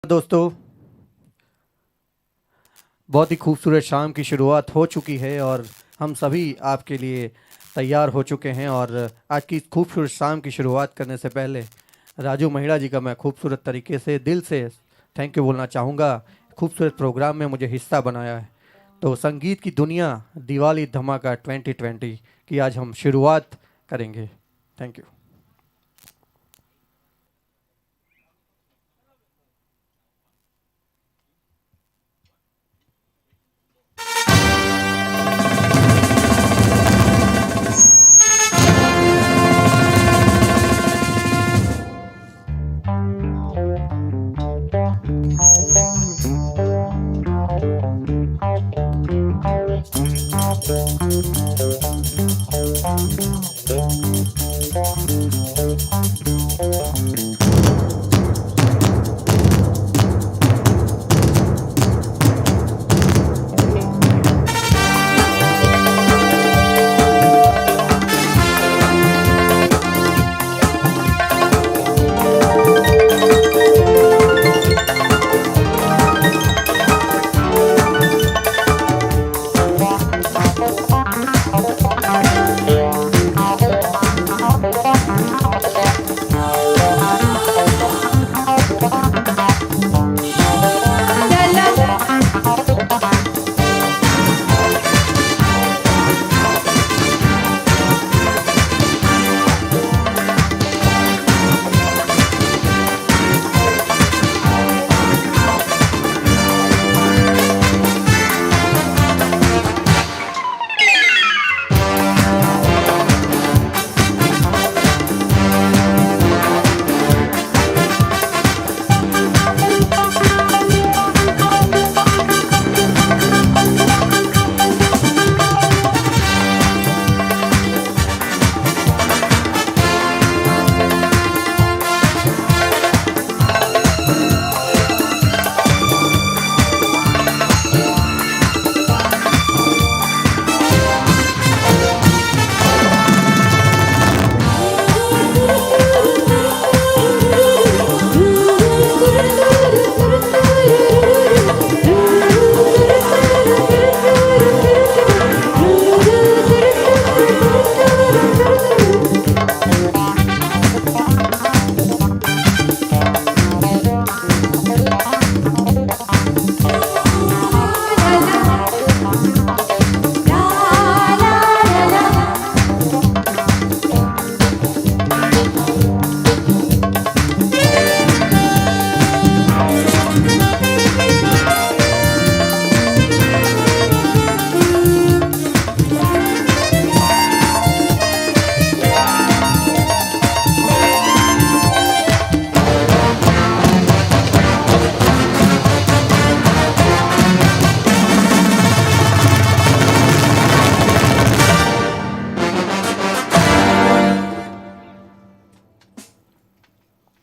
दोस्तों, बहुत ही खूबसूरत शाम की शुरुआत हो चुकी है और हम सभी आपके लिए तैयार हो चुके हैं। और आज की खूबसूरत शाम की शुरुआत करने से पहले राजू महिड़ा जी का मैं खूबसूरत तरीके से दिल से थैंक यू बोलना चाहूँगा। खूबसूरत प्रोग्राम में मुझे हिस्सा बनाया है। तो संगीत की दुनिया दिवाली धमाका 2020 की आज हम शुरुआत करेंगे। Thank you.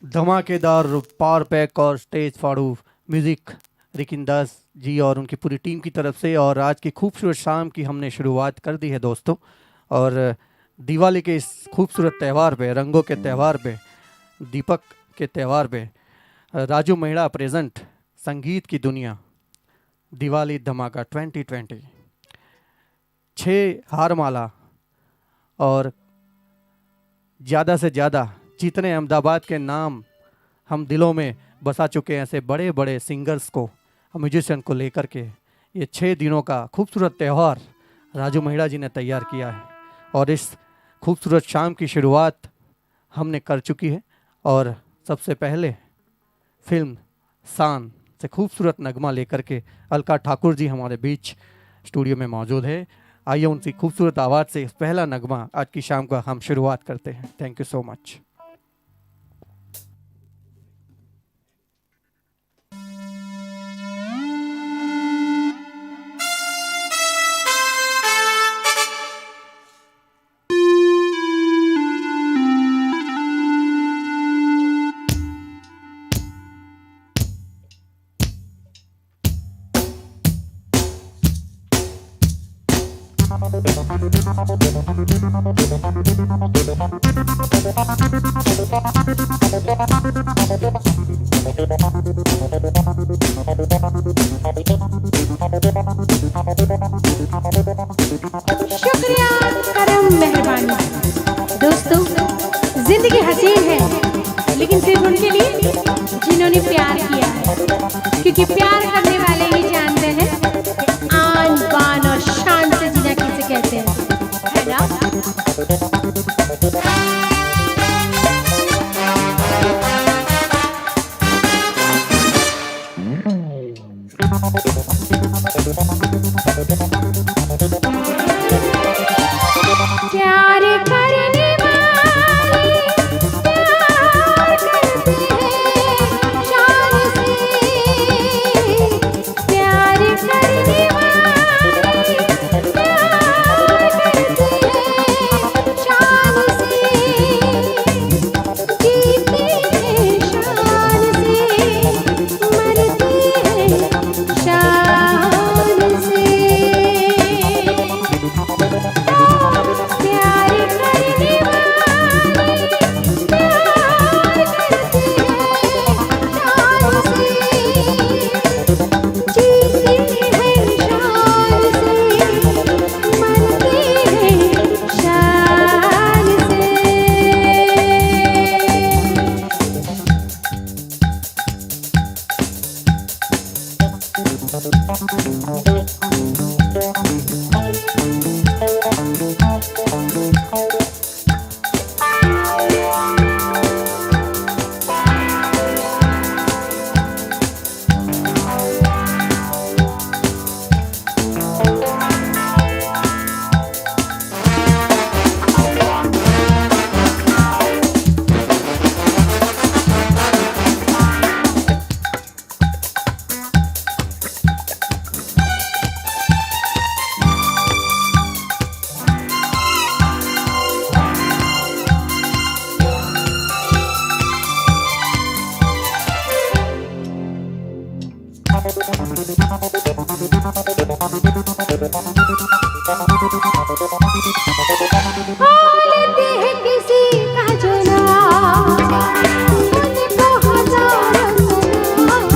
धमाकेदार पावर पैक और स्टेज फाड़ू म्यूज़िक रिकिन दास जी और उनकी पूरी टीम की तरफ से। और आज की खूबसूरत शाम की हमने शुरुआत कर दी है दोस्तों। और दिवाली के इस खूबसूरत त्यौहार पे, रंगों के त्यौहार पे, दीपक के त्यौहार पे राजू महिड़ा प्रेजेंट संगीत की दुनिया दिवाली धमाका 2020 छः हारमाला और ज़्यादा से ज़्यादा जितने अहमदाबाद के नाम हम दिलों में बसा चुके हैं, ऐसे बड़े बड़े सिंगर्स को, म्यूजिशियन को लेकर के ये 6 दिनों का खूबसूरत त्यौहार राजू महिड़ा जी ने तैयार किया है। और इस खूबसूरत शाम की शुरुआत हमने कर चुकी है। और सबसे पहले फिल्म शान से खूबसूरत नगमा लेकर के अलका ठाकुर जी हमारे बीच स्टूडियो में मौजूद है। आइए उनकी खूबसूरत आवाज़ से पहला नगमा आज की शाम का हम शुरुआत करते हैं। Thank you so much. शुक्रिया, करम, मेहरबानी। दोस्तों, जिंदगी हसीन है, लेकिन सिर्फ उनके लिए जिन्होंने प्यार किया है, क्योंकि प्यार करने वाले ही जानते हैं कि आन बान और शान से जीना किसे कहते हैं, है ना? प्यार करने वाले प्यार करते हैं शान से, प्यार करने वाले प्यार करते हैं शान से, जीते हैं शान से, मरते हैं शान से। प्यार करने वाले प्यार करते हैं शान से, जीते हैं शान से, मरते हैं शान से। लेते हैं किसी का जो नाम, उनको हजारों सलाम,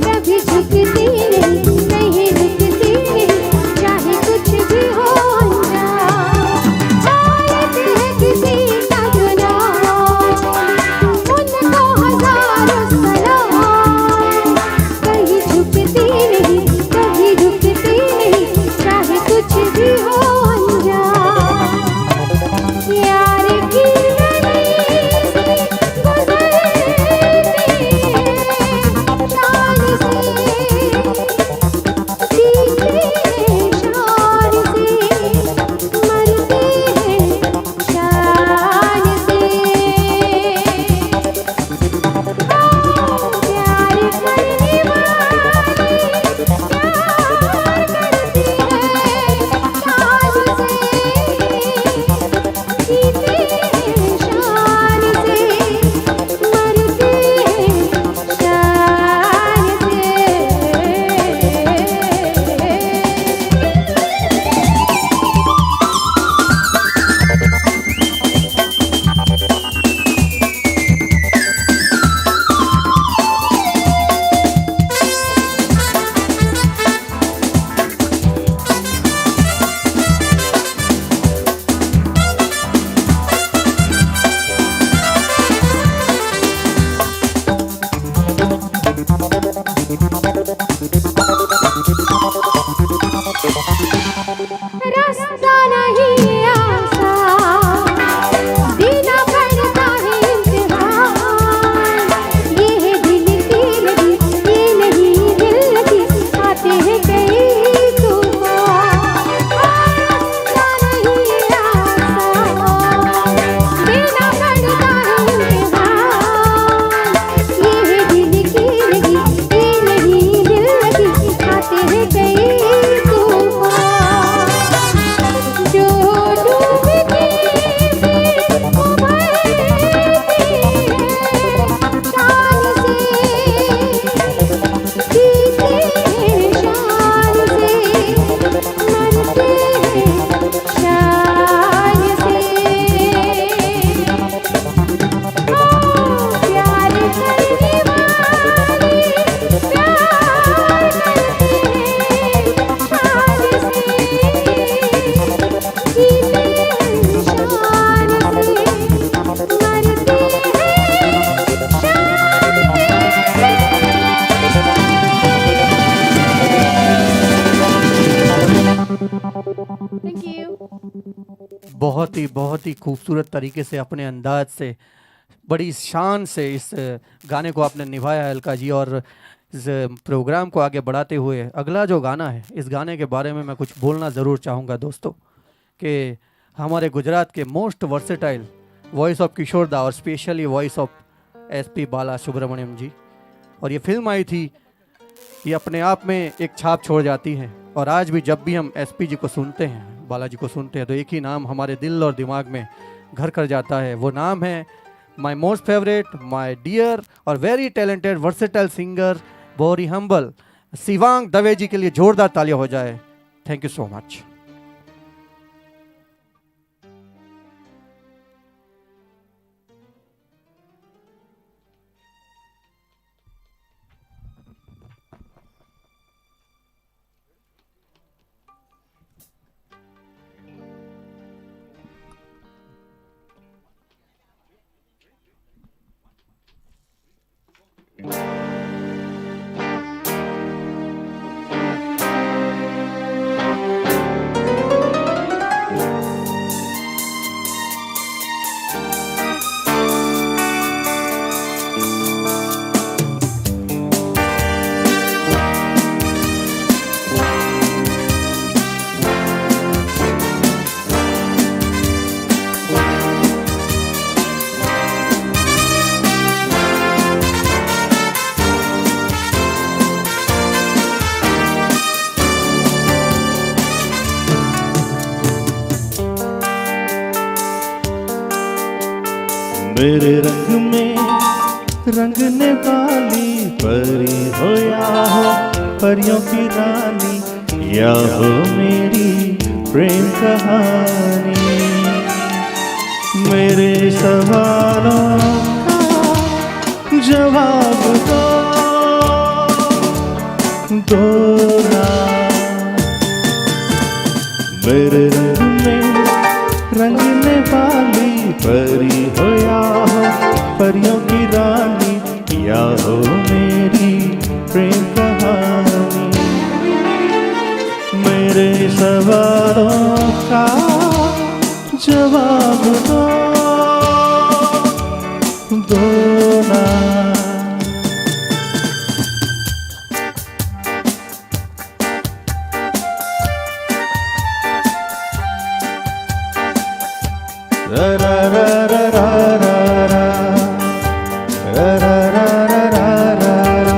कभी झुकती नहीं, कहीं रुकती नहीं, चाहे कुछ भी हो अंजाम। लेते हैं किसी का जो नाम, उनको हजारों सलाम, कहीं झुकती नहीं, कभी रुकती नहीं, चाहे कुछ भी हो अंजाम। प्यार की नदी से गुजरते हैं शान से, जीते हैं शान से, मरते हैं शान से। प्यार करने वाले प्यार करते हैं शान से, जीते हैं शान से, मरते हैं शान से। रास्ता नहीं आसान, देना पड़ता है इम्तिहान, ये है दिल की लगी, ये नहीं दिल लगी, आते हैं कई तूफान। रास्ता नहीं आसान, देना पड़ता है इम्तिहान, ये है दिल की लगी, ये नहीं दिल लगी, आते हैं कई तूफान। Thank you. बहुत ही खूबसूरत तरीके से अपने अंदाज से बड़ी शान से इस गाने को आपने निभाया है अलका जी। और इस प्रोग्राम को आगे बढ़ाते हुए अगला जो गाना है, इस गाने के बारे में मैं कुछ बोलना ज़रूर चाहूँगा दोस्तों, कि हमारे गुजरात के मोस्ट वर्सेटाइल वॉइस ऑफ किशोर दा और स्पेशली वॉइस ऑफ एसपी बाला सुब्रमण्यम जी, और ये फिल्म आई थी, ये अपने आप में एक छाप छोड़ जाती है। और आज भी जब भी हम एसपी जी को सुनते हैं, बालाजी को सुनते हैं, तो एक ही नाम हमारे दिल और दिमाग में घर कर जाता है। वो नाम है my most favourite, my dear और very talented versatile singer, very humble Shivang Dave ji के लिए जोरदार तालियां हो जाए। Thank you so much. मेरे रंग में रंगने वाली परी हो या हो परियों की रानी, या हो मेरी प्रेम कहानी। मेरे सवालों का जवाब दो ना। मेरे रंग में रंगने वाली परी हो या हो परियों की रानी, या हो मेरी प्रेम कहानी। मेरे सवालों का जवाब दो ना। ra ra ra ra ra ra ra ra ra ra ra ra ra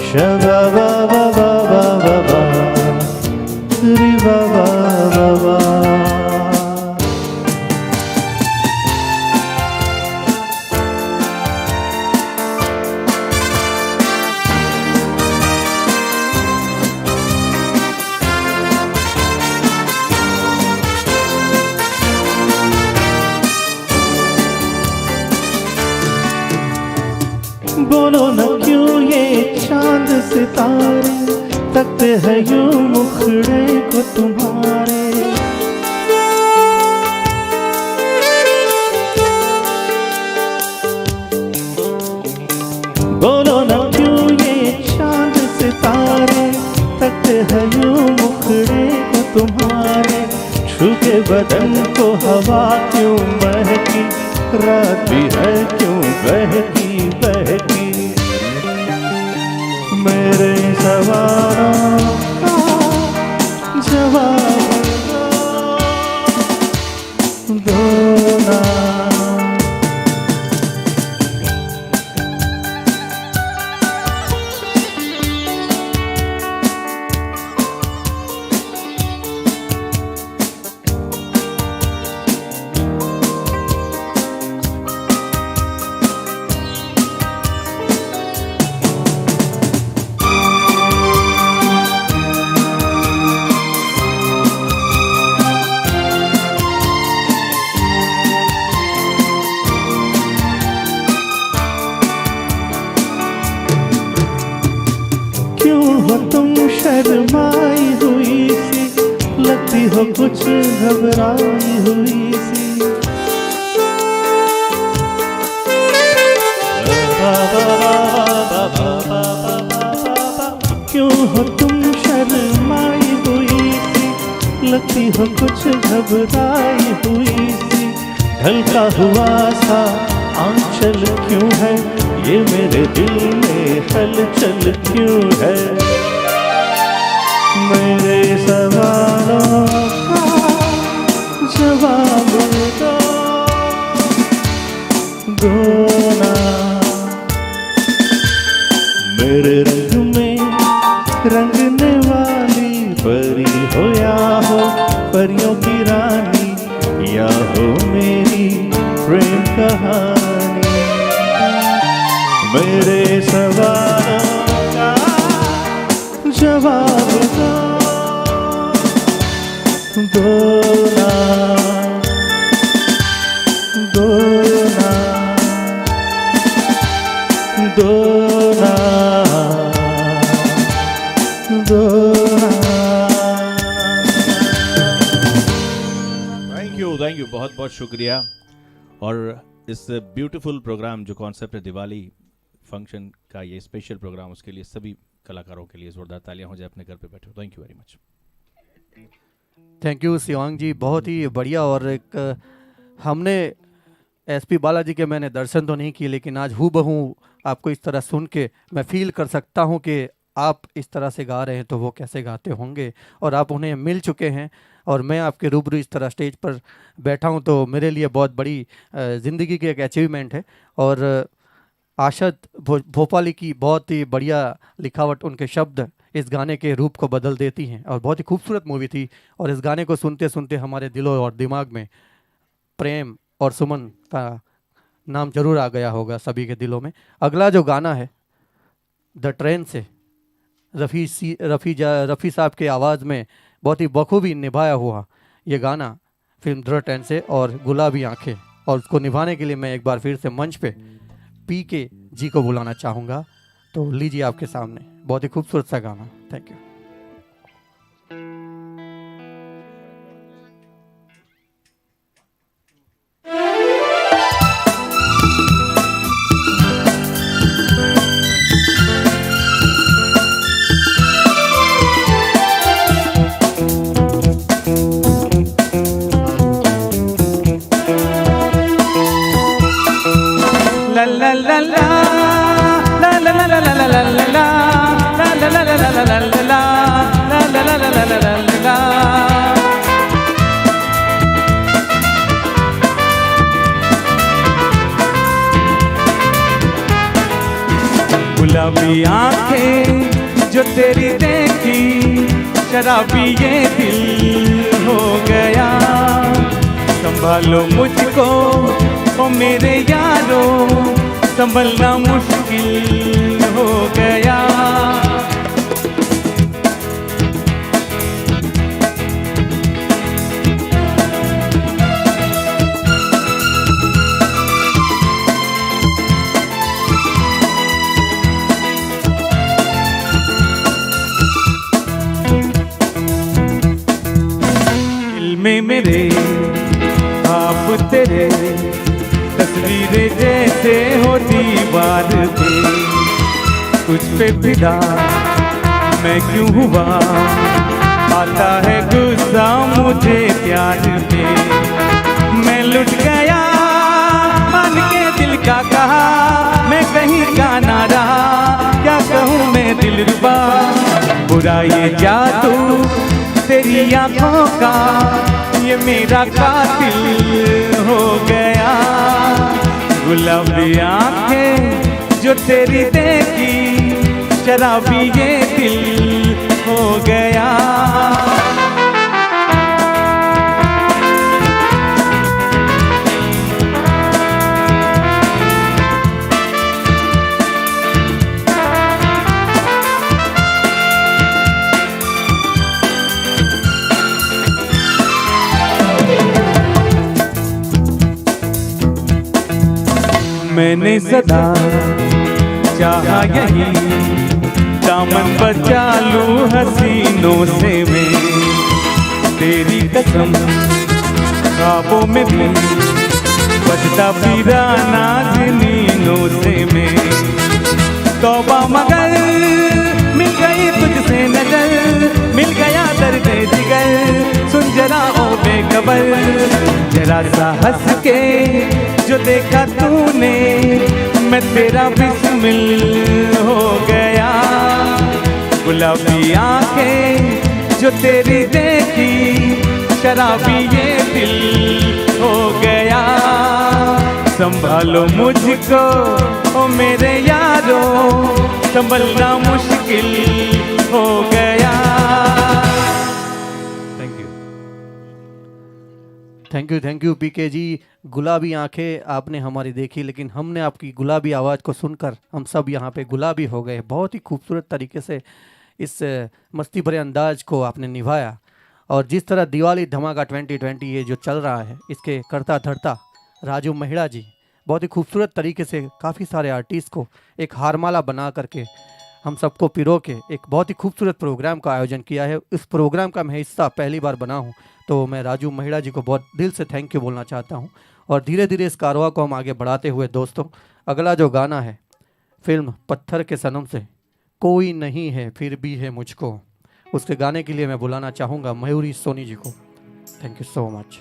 shabba ba ba ba ba ba ba ri ba ba ba ba। बोलो न क्यों ये चांद सितारे तकते हैं यूं मुखड़े को तुम्हारे। बोलो न क्यों ये चांद सितारे तकते हैं यूं मुखड़े को तुम्हारे। छू के बदन को हवा क्यों महकी, रात भी है क्यों बहकी बहकी। मेरे सवालों का जवाब दो ना। तुम शर्माई हुई सी, लगती हो कुछ घबराई हुई सी। क्यों हो तुम शर्माई हुई सी, लगती हो कुछ घबराई हुई सी, ढलका हुआ सा आंचल क्यों है, ये मेरे दिल में हलचल क्यों है। मेरे सवालों का जवाब दो ना। मेरे रंग में रंगने वाली परी हो या हो परियों की रानी, या हो मेरी प्रेम कहानी। मेरे सवालों का जवाब दो ना, दो ना, दो ना, दो ना। थैंक यू, बहुत बहुत शुक्रिया। और इस ब्यूटीफुल प्रोग्राम जो कॉन्सेप्ट है दिवाली फंक्शन का, ये स्पेशल प्रोग्राम, उसके लिए सभी कलाकारों के लिए जोरदार तालियां हो जाए अपने घर पे बैठे। Thank you very much. Thank you Shivang ji, बहुत ही बढ़िया। और एक हमने एसपी बालाजी के मैंने दर्शन तो नहीं किए, लेकिन आज हूबहू आपको इस तरह सुन के मैं फील कर सकता हूं कि आप इस तरह से गा रहे हैं तो वो कैसे गाते होंगे। और आप उन्हें मिल चुके हैं और मैं आपके रूबरू इस तरह स्टेज पर बैठा हूं, तो मेरे लिए बहुत बड़ी ज़िंदगी की एक अचीवमेंट है। और आशद भोपाली की बहुत ही बढ़िया लिखावट, उनके शब्द इस गाने के रूप को बदल देती हैं। और बहुत ही खूबसूरत मूवी थी, और इस गाने को सुनते सुनते हमारे दिलों और दिमाग में प्रेम और सुमन का नाम जरूर आ गया होगा सभी के दिलों में। अगला जो गाना है द ट्रेन से, रफ़ी साहब के आवाज़ में बहुत ही बखूबी निभाया हुआ ये गाना फिल्म द ट्रेन से और गुलाबी आंखें। और उसको निभाने के लिए मैं एक बार फिर से मंच पे पीके जी को बुलाना चाहूँगा। तो लीजिए आपके सामने बहुत ही खूबसूरत सा गाना। Thank you. गुलाबी आंखें जो तेरी देखी, शराबी ये दिल हो गया। संभालो मुझको ओ मेरे यारो, संभलना मुश्किल हो गया। में मेरे आप तेरे, तस्वीरें जैसे हो दीवार पे, कुछ पे फिदा मैं क्यों हुआ, आता है गुस्सा मुझे प्यार पे। मैं लुट गया मान के दिल का कहा, मैं कहीं का ना रहा, क्या कहूँ मैं दिलरुबा। बुरा ये जादू तेरी आंखों का, ये मेरा कातिल हो गया। गुलाबी आंखें जो तेरी देखी, शराबी ये दिल हो गया। मैंने सदा चाहा यही, दामन बचा लूं हसीनों से मैं। तेरी कसम ख्वाबों में भी बजता फिरा नाज़नीनों से मैं। तौबा मगर मिल गई तुझसे नजर, मिल गया दर्द जिगर, सुन जरा सा हंस के जो देखा तूने, मैं तेरा बिस्मिल हो गया। गुलाबी आंखें जो तेरी देखी, शराबी ये दिल हो गया। संभालो मुझको ओ मेरे यारो, संभलना मुश्किल हो गया। थैंक यू पीके जी। गुलाबी आंखें आपने हमारी देखी, लेकिन हमने आपकी गुलाबी आवाज़ को सुनकर हम सब यहाँ पे गुलाबी हो गए। बहुत ही खूबसूरत तरीके से इस मस्ती भरे अंदाज को आपने निभाया। और जिस तरह दिवाली धमाका 2020 ये जो चल रहा है, इसके करता धरता राजू महिड़ा जी बहुत ही खूबसूरत तरीके से काफ़ी सारे आर्टिस्ट को एक हारमाला बना करके हम सबको पिरो के एक बहुत ही खूबसूरत प्रोग्राम का आयोजन किया है। इस प्रोग्राम का मैं हिस्सा पहली बार बना हूँ, तो मैं राजू महिड़ा जी को बहुत दिल से थैंक यू बोलना चाहता हूँ। और धीरे धीरे इस कारवां को हम आगे बढ़ाते हुए दोस्तों, अगला जो गाना है फिल्म पत्थर के सनम से, कोई नहीं है फिर भी है मुझको, उसके गाने के लिए मैं बुलाना चाहूँगा मयूरी सोनी जी को। Thank you so much.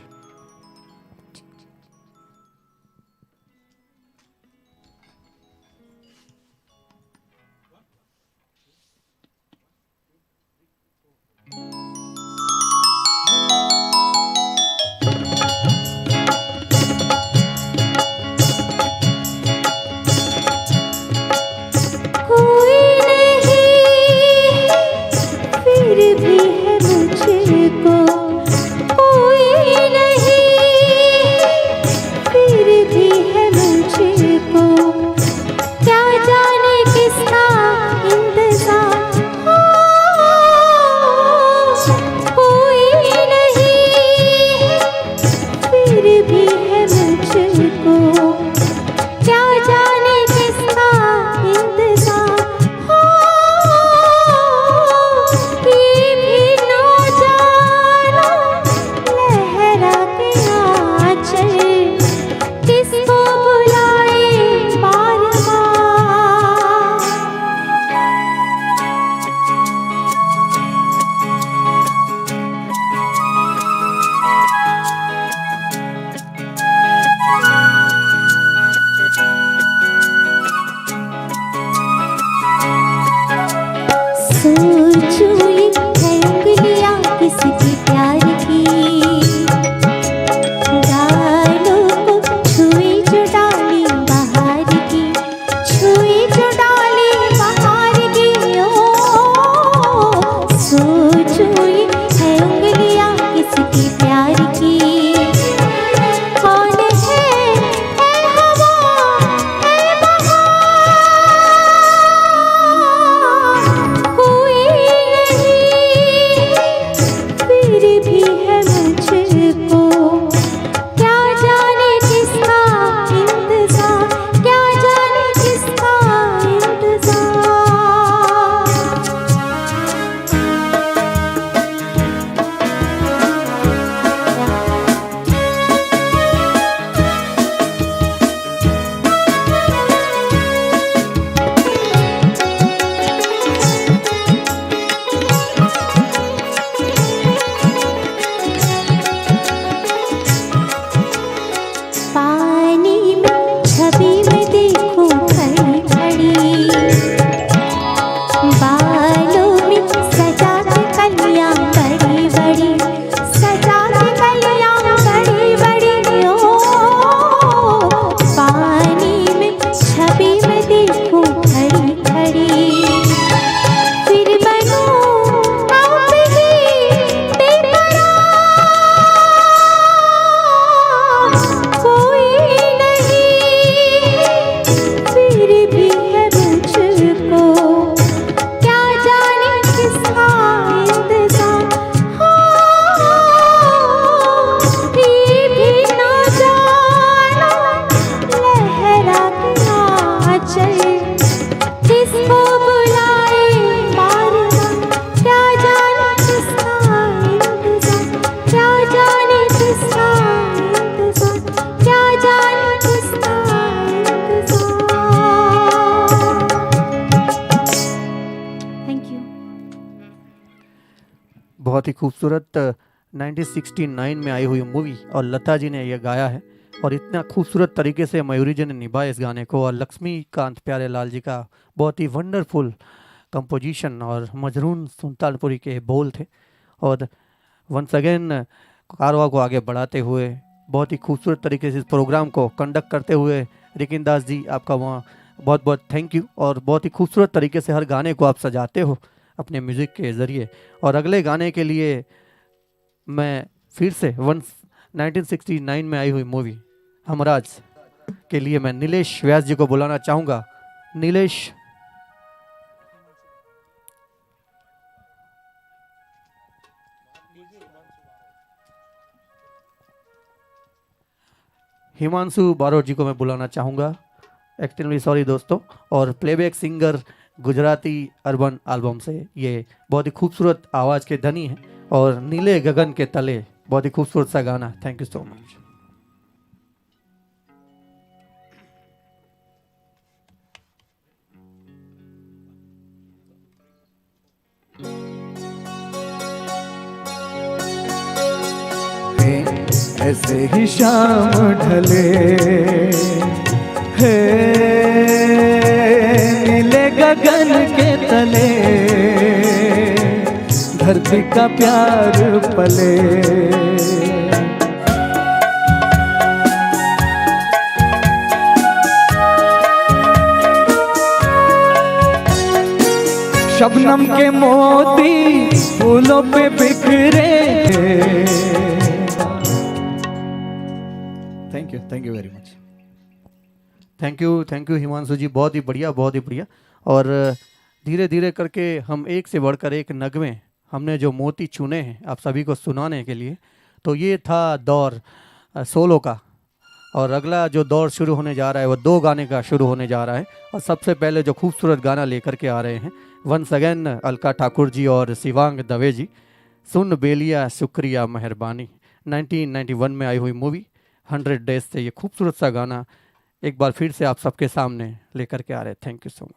1969 में आई हुई मूवी और लता जी ने यह गाया है और इतना खूबसूरत तरीके से मयूरी जी ने निभाया इस गाने को और लक्ष्मीकांत प्यारेलाल जी का बहुत ही वंडरफुल कंपोजिशन और मजरून सुल्तानपुरी के बोल थे। और वंस अगेन कारवा को आगे बढ़ाते हुए बहुत ही खूबसूरत तरीके से इस प्रोग्राम को कंडक्ट करते हुए रिकिन दास जी, आपका वहाँ बहुत बहुत थैंक यू। और बहुत ही खूबसूरत तरीके से हर गाने को आप सजाते हो अपने म्यूज़िक के ज़रिए। और अगले गाने के लिए मैं फिर से 1969 में आई हुई मूवी हमराज के लिए मैं नीलेश व्यास जी को बुलाना चाहूँगा। नीलेश, हिमांशु बारोट जी को मैं बुलाना चाहूँगा। एक्सट्रीमली सॉरी दोस्तों। और playback singer Gujarati urban album से ये बहुत ही खूबसूरत आवाज़ के धनी है और नीले गगन के तले बहुत ही खूबसूरत सा गाना। Thank you so much. ऐसे ही शाम ढले है नीले गगन के तले धरती का प्यार पले। शबनम के मोती फूलों पे बिखरे। Thank you very much. Thank you Himanshu ji, बहुत ही बढ़िया बहुत ही बढ़िया। और धीरे धीरे करके हम एक से बढ़कर एक नगमे हमने जो मोती चुने हैं आप सभी को सुनाने के लिए, तो ये था दौर सोलो का। और अगला जो दौर शुरू होने जा रहा है वो 2 गाने का शुरू होने जा रहा है। और सबसे पहले जो खूबसूरत गाना लेकर के आ रहे हैं वंस अगेन अलका ठाकुर जी और शिवांग दवे जी, सुन बेलिया शुक्रिया मेहरबानी। 1991 में आई हुई मूवी 100 डेज से ये खूबसूरत सा गाना एक बार फिर से आप सबके सामने लेकर के आ रहे हैं। Thank you so much.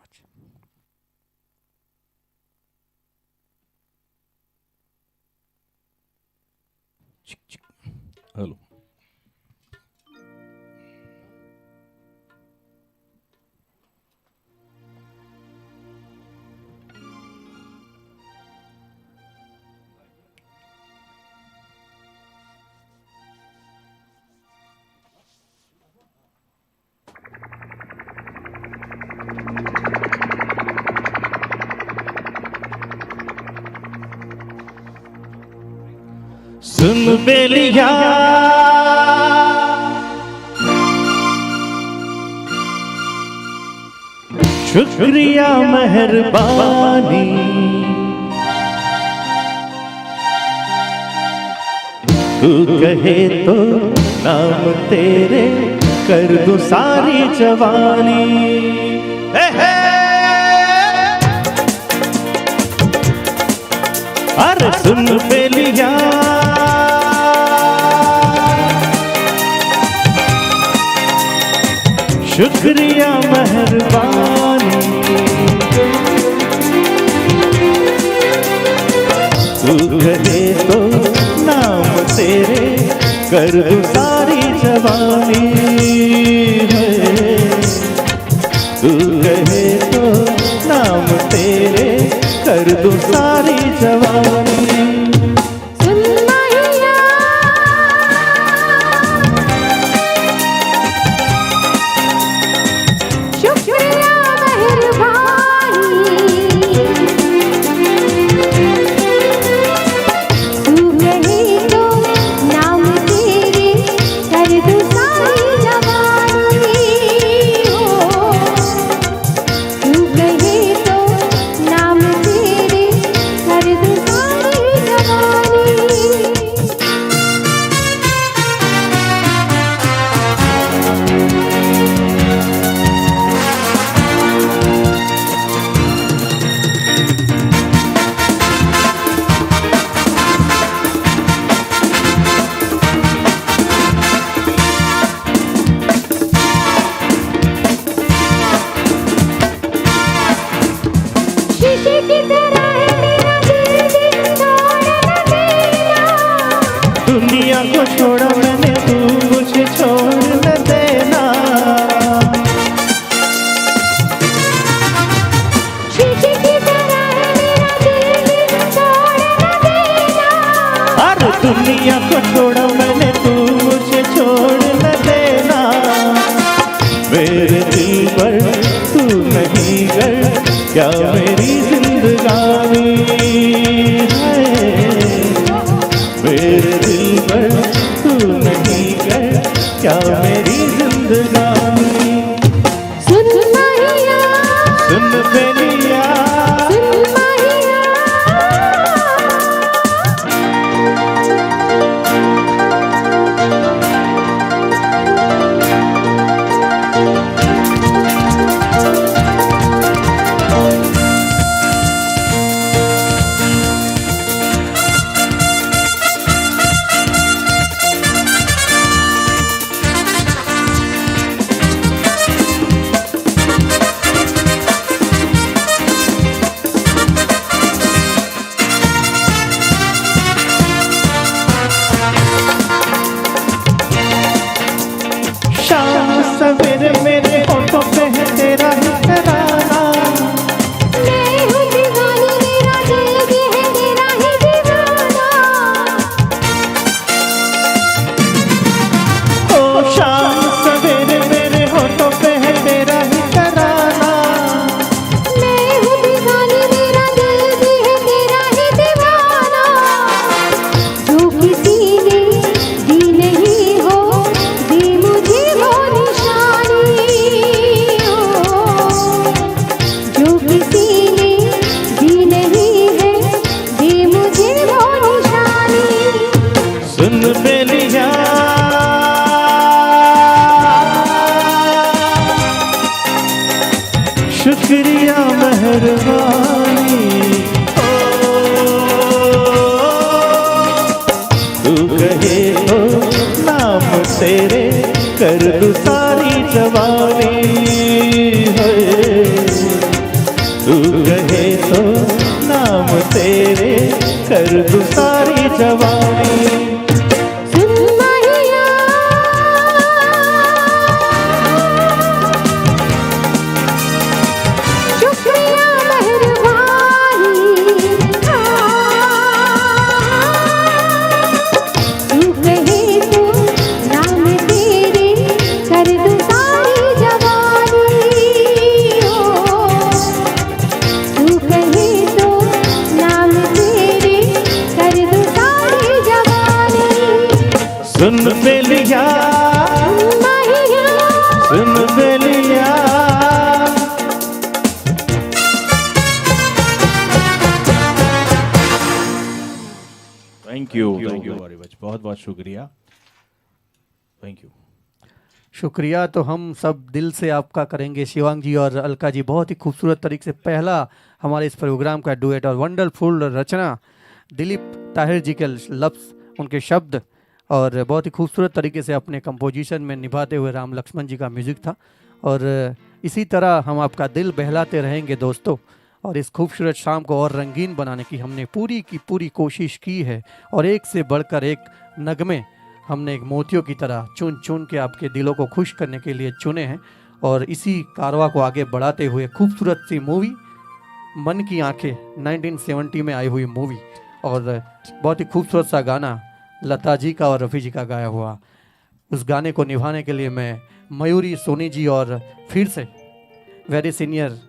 Hello, सुन बेलिया शुक्रिया मेहरबानी, तू कहे तो नाम तेरे कर दूं सारी जवानी। अरे सुन बेलिया शुक्रिया मेहरबानी, तू कहे तो नाम तेरे कर दूं सारी जवानी है। तू कहे तो नाम तेरे कर दूं सारी जवानी। दुनिया को छोड़ा मैंने, तू मुझे छोड़ न देना। शीशे की तरह है मेरा दिल, छोड़ न देना। अरे दुनिया को छोड़ा मैंने, तू मुझे छोड़ न देना। मेरे दिल पर तू नहीं गर, क्या मेरी जिंदगानी है। मेरे दिल पर तू नहीं गर, क्या मेरी जिंदगानी। सुन माहिया, सुन बेलिया, सुन माहिया। शाम सवेरे मेरे होठों पे है तेरा ही तराना। मैं हूँ दीवानी, मेरा दिल भी है तेरा ही दीवाना। ओ शाम सवेरे मेरे होठों पे है तेरा ही तराना। मैं हूँ दीवानी, मेरा दिल भी है तेरा ही दीवाना। जो किसी ने दी नहीं हो, दी मुझे वो निशानी हो। जो किसी ने दी नहीं है, दी मुझे वो निशानी। सुन बेलिया, शुक्रिया मेहरबानी। तू कहे तो नाम तेरे कर दूं सारी जवानी है। तू कहे तो नाम तेरे कर दूं सारी जवानी। सुन माहिया, शुक्रिया मेहरबानी। तू कहे तो नाम तेरे कर दूं सारी जवानी हो। तू कहे तो नाम तेरे कर दूं सारी जवानी। सुन बेलिया, माहिया, सुन बेलिया। थैंक यू वेरी मच, बहुत बहुत शुक्रिया, थैंक यू। शुक्रिया तो हम सब दिल से आपका करेंगे शिवांग जी और अलका जी। बहुत ही खूबसूरत तरीके से पहला हमारे इस प्रोग्राम का डुएट और वंडरफुल रचना दिलीप ताहिर जी के लफ्ज़, उनके शब्द और बहुत ही खूबसूरत तरीके से अपने कंपोजिशन में निभाते हुए राम लक्ष्मण जी का म्यूज़िक था। और इसी तरह हम आपका दिल बहलाते रहेंगे दोस्तों। और इस खूबसूरत शाम को और रंगीन बनाने की हमने पूरी की पूरी कोशिश की है। और एक से बढ़कर एक नगमे हमने एक मोतियों की तरह चुन चुन के आपके दिलों को खुश करने के लिए चुने हैं। और इसी कारवा को आगे बढ़ाते हुए खूबसूरत सी मूवी मन की आंखें 1970 में आई हुई मूवी, और बहुत ही खूबसूरत सा गाना लता जी का और रफ़ी जी का गाया हुआ, उस गाने को निभाने के लिए मैं मयूरी सोनी जी और फिर से very senior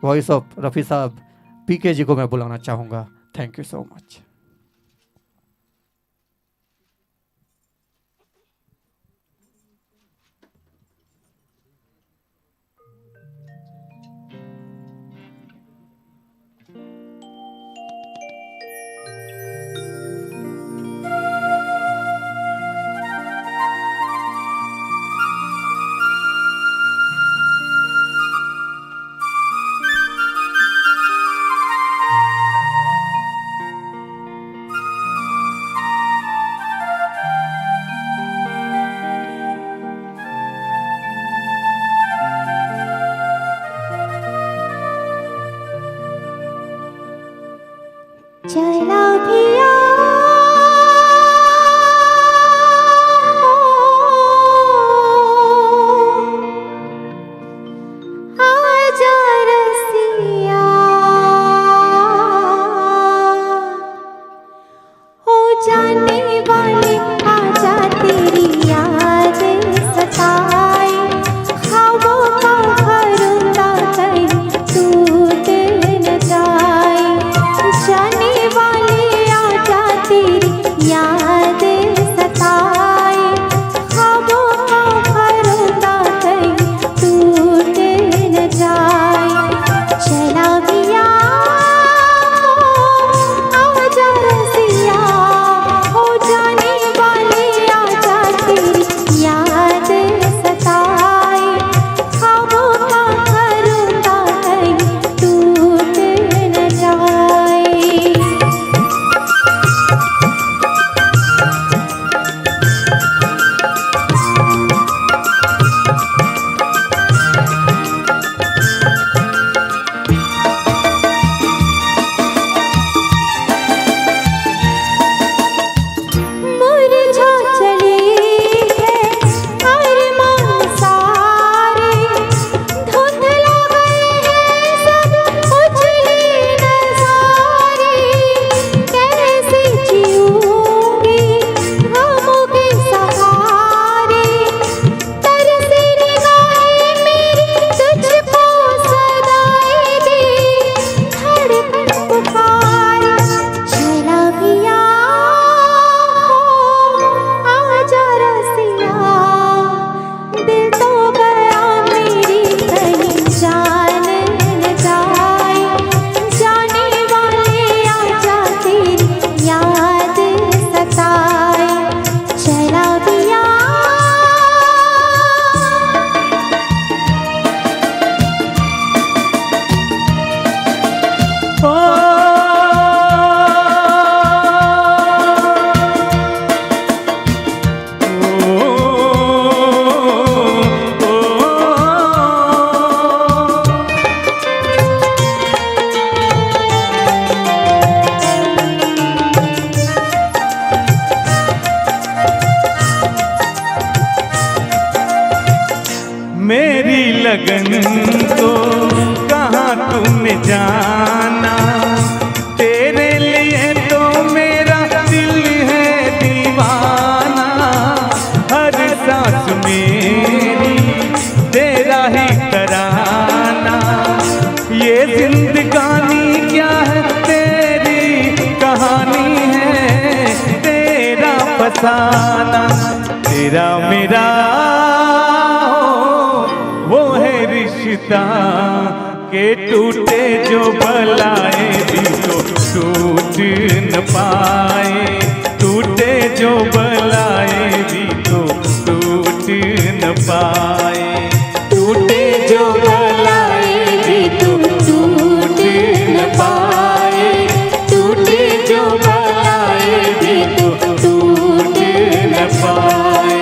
voice of Rafi साहब पीके जी को मैं बुलाना चाहूँगा। Thank you so much. लगन को कहाँ तूने जाना, तेरे लिए तो मेरा दिल है दीवाना, हर सांस मेरी तेरा ही तराना, ये जिंदगानी क्या है तेरी कहानी है, तेरा फसाना, तेरा मेरा वो है रिश्ता के टूटे जो बलाए भी तो टूट न पाए, टूटे जो बलाए भी तो टूट न पाए, टूटे जो बलाए भी तो टूट न पाए, टूटे जो बलाए भी तो टूट न पाए।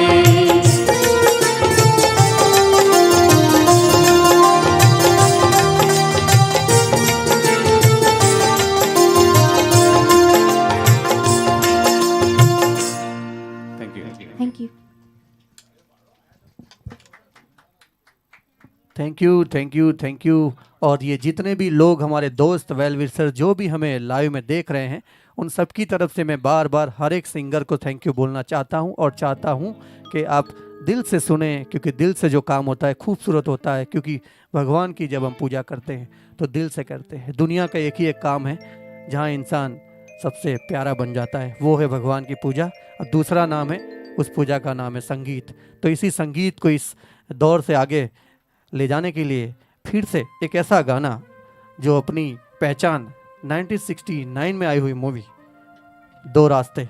Thank you. Thank you, thank you, thank you. और ये जितने भी लोग हमारे दोस्त वेल विशर जो भी हमें लाइव में देख रहे हैं, उन सब की तरफ से मैं बार बार हर एक सिंगर को थैंक यू बोलना चाहता हूं, और चाहता हूं कि आप दिल से सुने, क्योंकि दिल से जो काम होता है खूबसूरत होता है, क्योंकि भगवान की जब हम पूजा करते हैं तो दिल से करते हैं। दुनिया का एक ही एक काम है जहाँ इंसान सबसे प्यारा बन जाता है, वो है भगवान की पूजा, और दूसरा नाम है उस पूजा का नाम है संगीत। तो इसी संगीत को इस दौर से आगे ले जाने के लिए फिर से एक ऐसा गाना जो अपनी पहचान 1969 में आई हुई मूवी दो रास्ते,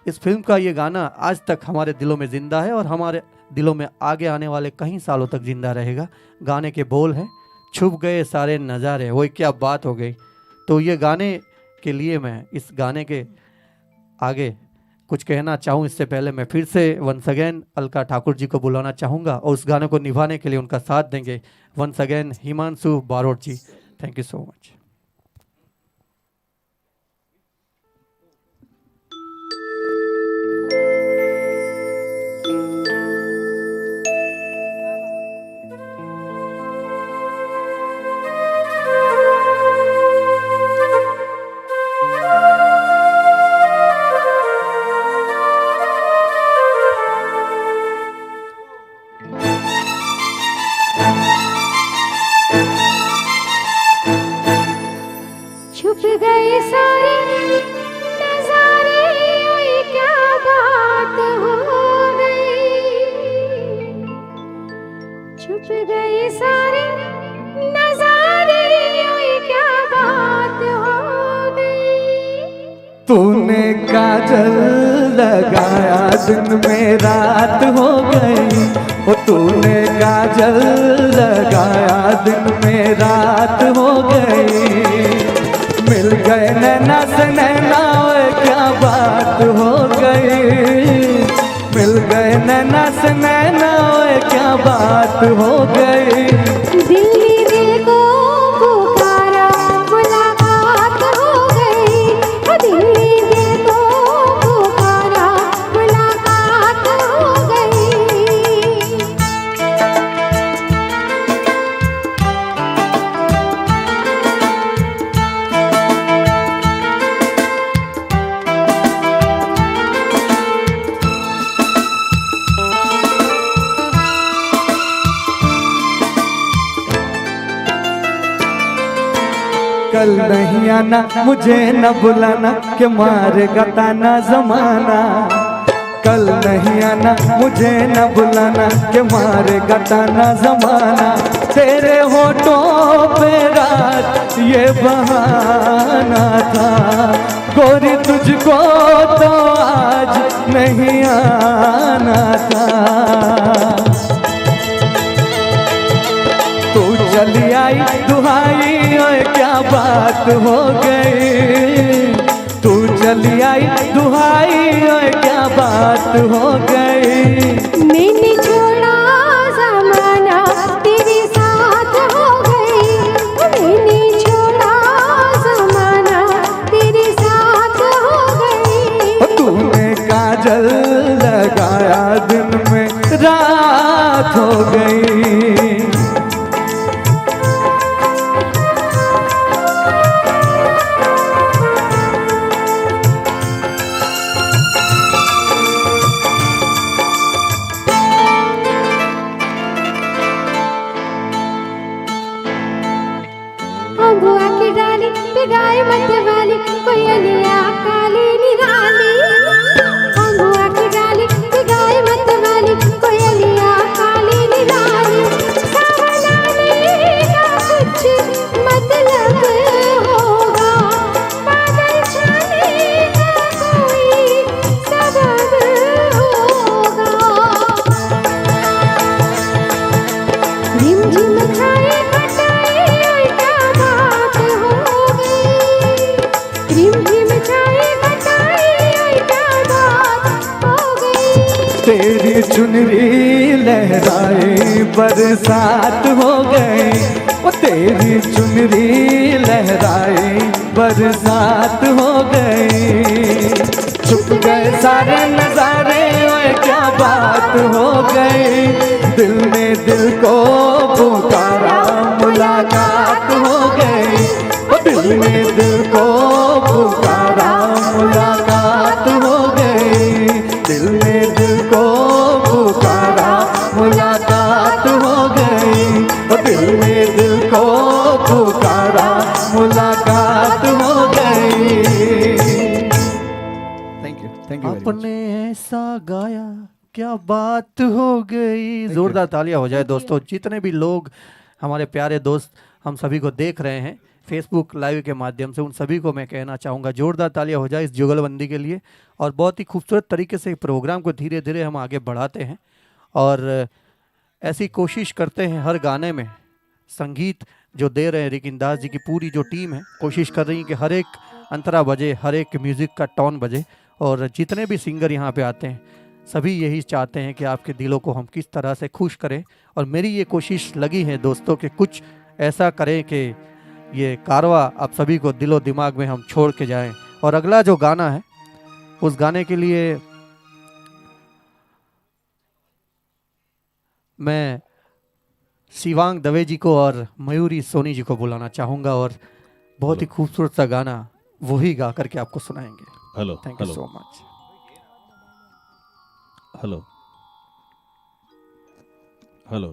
इस फिल्म का ये गाना आज तक हमारे दिलों में ज़िंदा है और हमारे दिलों में आगे आने वाले कई सालों तक ज़िंदा रहेगा। गाने के बोल हैं छुप गए सारे नज़ारे, वही क्या बात हो गई। तो ये गाने के लिए मैं इस गाने के आगे कुछ कहना चाहूँ, इससे पहले मैं फिर से वंस अगेन अलका ठाकुर जी को बुलाना चाहूँगा, और उस गाने को निभाने के लिए उनका साथ देंगे once again Himanshu Barot ji. Thank you so much. छुप गए सारे नजारे, ओए क्या बात हो गई। छुप गए सारे नजारे, ओए क्या बात हो गई। तूने काजल लगाया दिन में रात हो गई, ओ तूने काजल लगाया दिन में रात हो गई। मिल गए नैना से नैना, ओए क्या बात हो गई। मिल गए नैना से नैना, ओए क्या बात हो गई। दिल ने दिल को पुकारा, मुलाकात हो गई। दिल ने दिल को पुकारा, मुलाकात हो गई। कल नहीं आना, मुझे न बुलाना, कि मारेगा ताना जमाना। कल नहीं आना, मुझे न बुलाना, कि मारेगा ताना जमाना। तेरे होठों पे रात ये बहाना था, गोरी तुझको तो आज नहीं आना था। तू चली आई दुहाई, ओए क्या बात हो गई। तू चली आई दुहाई, ओए क्या बात हो गई। मैंने छोड़ा ज़माना, तेरे साथ हो गई। मैंने छोड़ा ज़माना, तेरे साथ हो गई। तूने काजल लगाया दिन में रात हो गई। तेरी चुनरी लहराए बरसात हो गई, वो तेरी चुनरी लहराए बरसात हो गई। छुप गए सारे नजारे ओए क्या बात हो गई, दिल ने दिल को पुकारा मुलाकात हो गई, वो दिल ने दिल को पुकारा मुलाकात हो गई, दिल ने दिल को पुकारा मुलाकात हो गई, वो दिल ने दिल को पुकारा मुलाकात हो गई। थैंक यू आपने ऐसा गाया क्या बात हो गई। जोरदार तालियां हो जाए दोस्तों। जितने भी लोग हमारे प्यारे दोस्त हम सभी को देख रहे हैं फेसबुक लाइव के माध्यम से, उन सभी को मैं कहना चाहूँगा जोरदार तालियां हो जाए इस जुगलबंदी के लिए। और बहुत ही खूबसूरत तरीके से प्रोग्राम को धीरे धीरे हम आगे बढ़ाते हैं और ऐसी कोशिश करते हैं हर गाने में संगीत जो दे रहे हैं रिकिन दास जी की पूरी जो टीम है, कोशिश कर रही है कि हर एक अंतरा बजे, हर एक म्यूज़िक का टोन बजे। और जितने भी सिंगर यहाँ पे आते हैं सभी यही चाहते हैं कि आपके दिलों को हम किस तरह से खुश करें। और मेरी ये कोशिश लगी है दोस्तों कि कुछ ऐसा करें कि ये कारवा आप सभी को दिलो दिमाग में हम छोड़ के जाएं। और अगला जो गाना है उस गाने के लिए मैं शिवांग दवे जी को और मयूरी सोनी जी को बुलाना चाहूँगा और बहुत ही खूबसूरत सा गाना वही गा करके आपको सुनाएंगे। Hello, thank you so much. Hello hello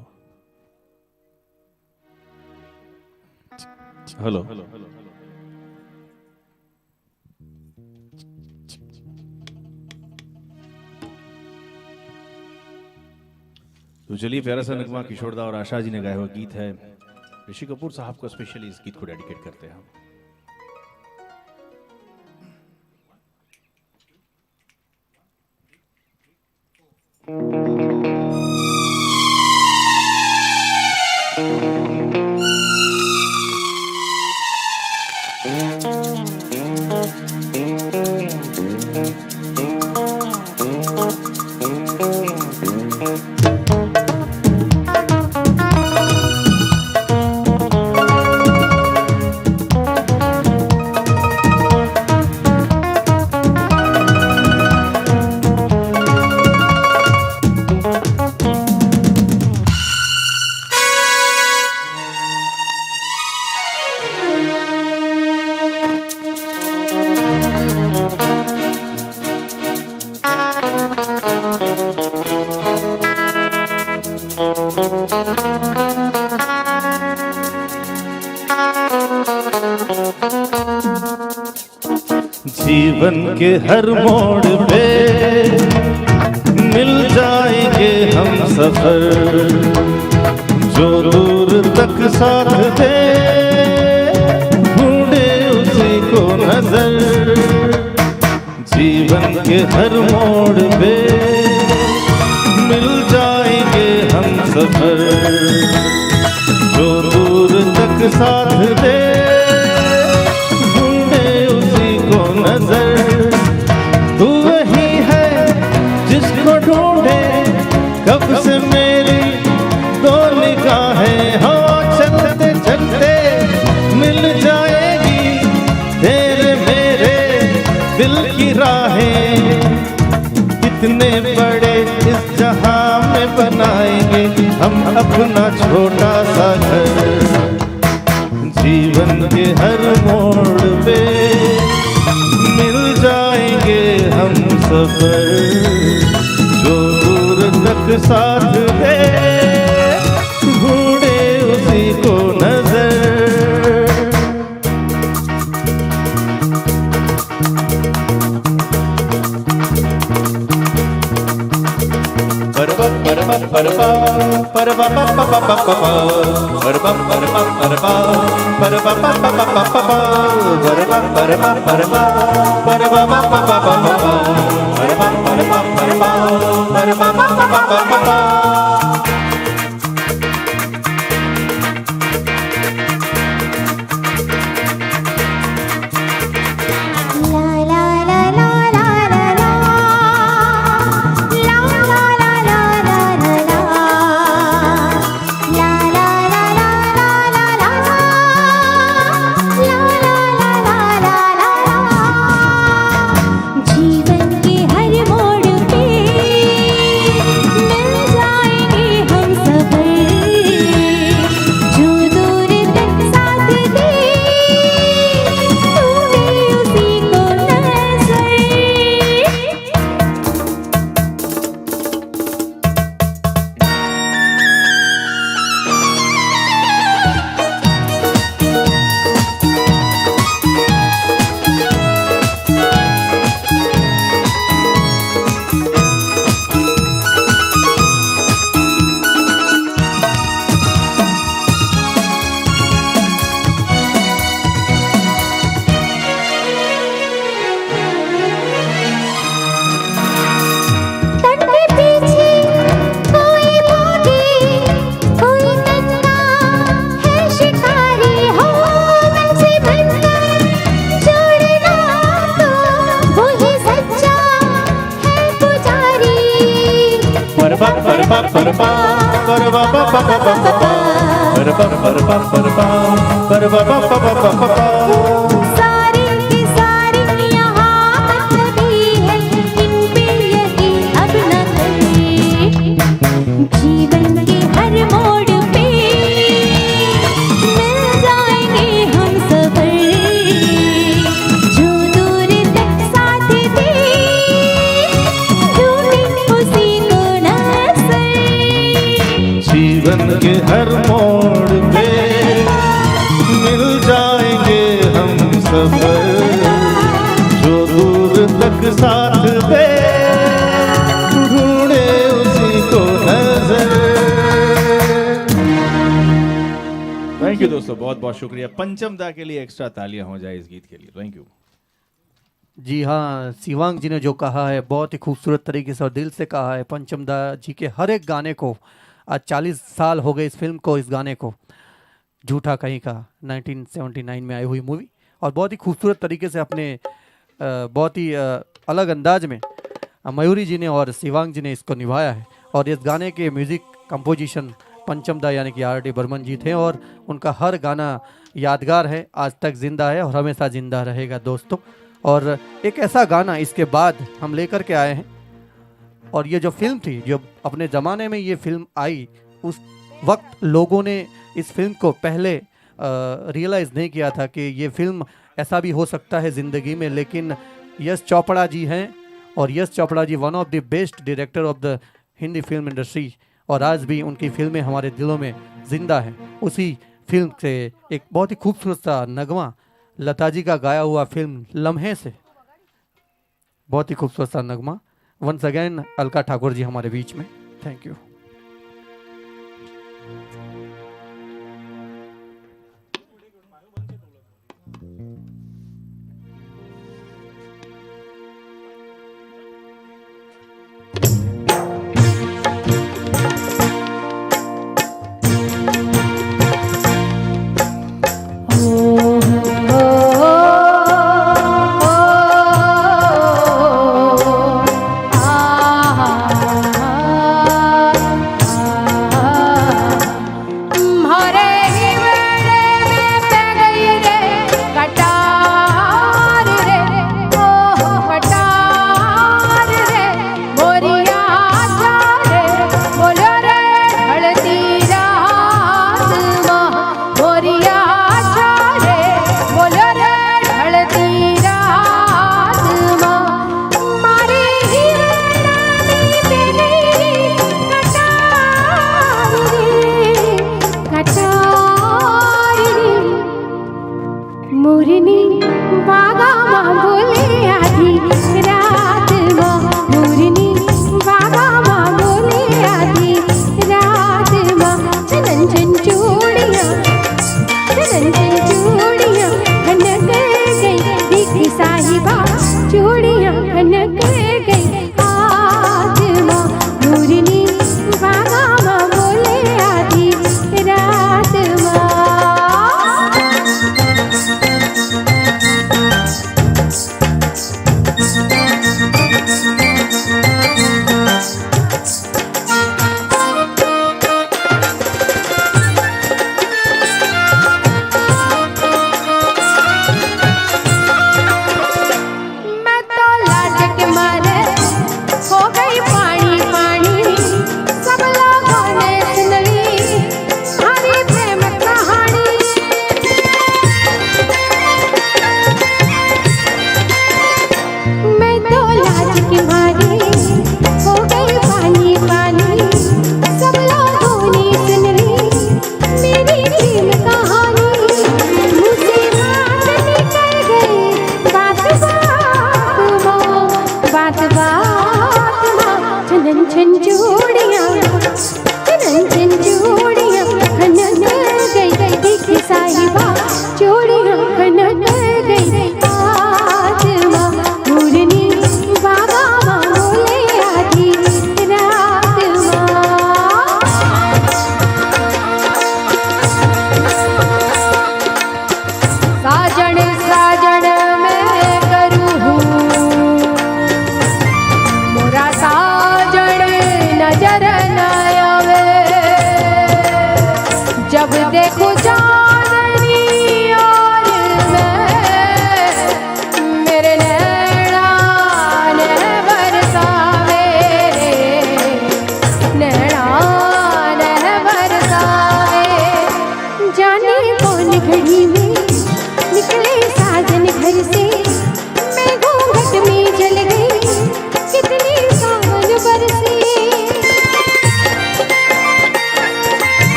hello तो चलिए, प्यारा सा नगमा किशोरदा और आशा जी ने गाया हुआ गीत है। ऋषि कपूर साहब को स्पेशली इस गीत को डेडिकेट करते हैं हम। जीवन के हर मोड़ पे मिल जाएंगे हम सफर, जो दूर तक साथ दे ढूंढे उसी को नजर। जीवन के हर मोड़ पे मिल जाएंगे हम सफर, जो दूर तक साथ दे नजर। तू वही है जिसको ढूंढे कब से मेरी दो निगाहें हो, चलते चलते मिल जाएगी तेरे मेरे दिल की राहें। कितने बड़े इस जहां में बनाएंगे हम अपना छोटा सा घर। जीवन के हर मोड़ पे मिल जाएंगे हम सफर, जो दूर तक साथ दे ढूंढे उसी को नजर। La la la la la la la la la सारी की सारी यहाँ मतलबी है, इन पे यकीन अब न करें। जीवन के हर मोड़ पे मिल जाएंगे हम सफर, जो दूर तक साथ थे ढूंढे उसी को नजर। जीवन के हर मोड़ पे मिल जाएंगे हम सफर, जो दूर तक साथ दे ढूंढे उसी को नजर। थैंक यू दोस्तों, बहुत बहुत शुक्रिया। पंचम दा के लिए एक्स्ट्रा तालियां हो जाए इस गीत के लिए। Thank you. जी हाँ, शिवांग जी ने जो कहा है बहुत ही खूबसूरत तरीके से और दिल से कहा है। पंचम दा जी के हर एक गाने को, आज 40 साल हो गए इस फिल्म को, इस गाने को, झूठा कहीं का, 1979 में आई हुई मूवी, और बहुत ही खूबसूरत तरीके से अपने बहुत ही अलग अंदाज में मयूरी जी ने और शिवांग जी ने इसको निभाया है। और इस गाने के म्यूज़िक कंपोजिशन पंचम दा यानी कि R.D. बर्मन जी थे, और उनका हर गाना यादगार है, आज तक ज़िंदा है और हमेशा ज़िंदा रहेगा दोस्तों। और एक ऐसा गाना इसके बाद हम लेकर के आए हैं, और ये जो फिल्म थी, जो अपने ज़माने में ये फिल्म आई, उस वक्त लोगों ने इस फिल्म को पहले रियलाइज़ नहीं किया था कि ये फिल्म ऐसा भी हो सकता है ज़िंदगी में। लेकिन यश चोपड़ा जी हैं, और Yash Chopra ji one of the best director of the Hindi film industry, और आज भी उनकी फिल्में हमारे दिलों में ज़िंदा हैं। उसी फिल्म से एक बहुत ही खूबसूरत सा नगमा, लता जी का गाया हुआ फिल्म लम्हे से, बहुत ही खूबसूरत सा नगमा। वंस अगेन अलका ठाकुर जी हमारे बीच में। Thank you.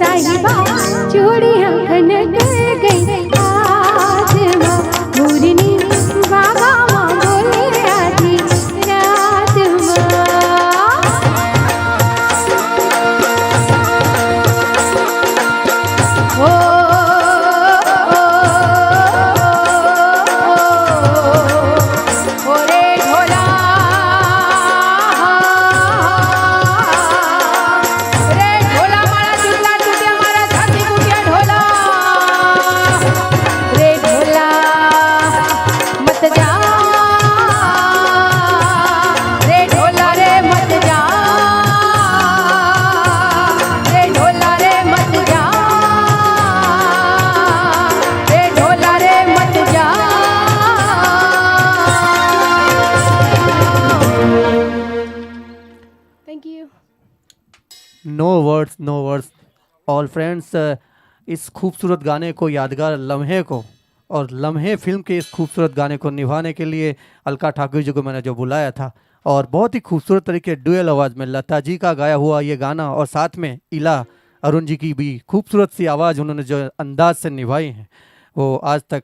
साहिबा चूड़ियां खनक गई आज माँ मोरनी बाबा माँ बोले आधी रात नो वर्ड्स ऑल फ्रेंड्स। इस खूबसूरत गाने को, यादगार लम्हे को और लम्हे फिल्म के इस खूबसूरत गाने को निभाने के लिए अलका ठाकुर जी को मैंने जो बुलाया था, और बहुत ही खूबसूरत तरीके डुएल आवाज़ में लता जी का गाया हुआ ये गाना, और साथ में इला अरुण जी की भी खूबसूरत सी आवाज़ उन्होंने जो अंदाज से निभाई है वो आज तक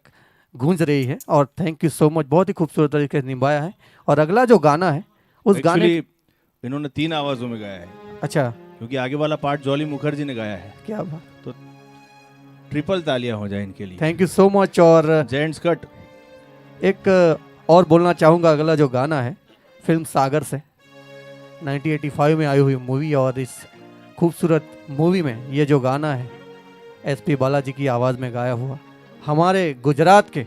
गूंज रही है। और थैंक यू सो मच, बहुत ही खूबसूरत तरीके से निभाया है। और अगला जो गाना है उस गाने इन्होंने 3 आवाज़ों में गाया है। अच्छा, क्योंकि आगे वाला पार्ट जॉली मुखर्जी ने गाया है। क्या बात, तो ट्रिपल तालियां हो जाए इनके लिए। Thank you so much. और जेंट्स कट एक और बोलना चाहूँगा, अगला जो गाना है फिल्म सागर से 1985 में आई हुई मूवी, और इस खूबसूरत मूवी में ये जो गाना है एसपी बालाजी की आवाज़ में गाया हुआ, हमारे गुजरात के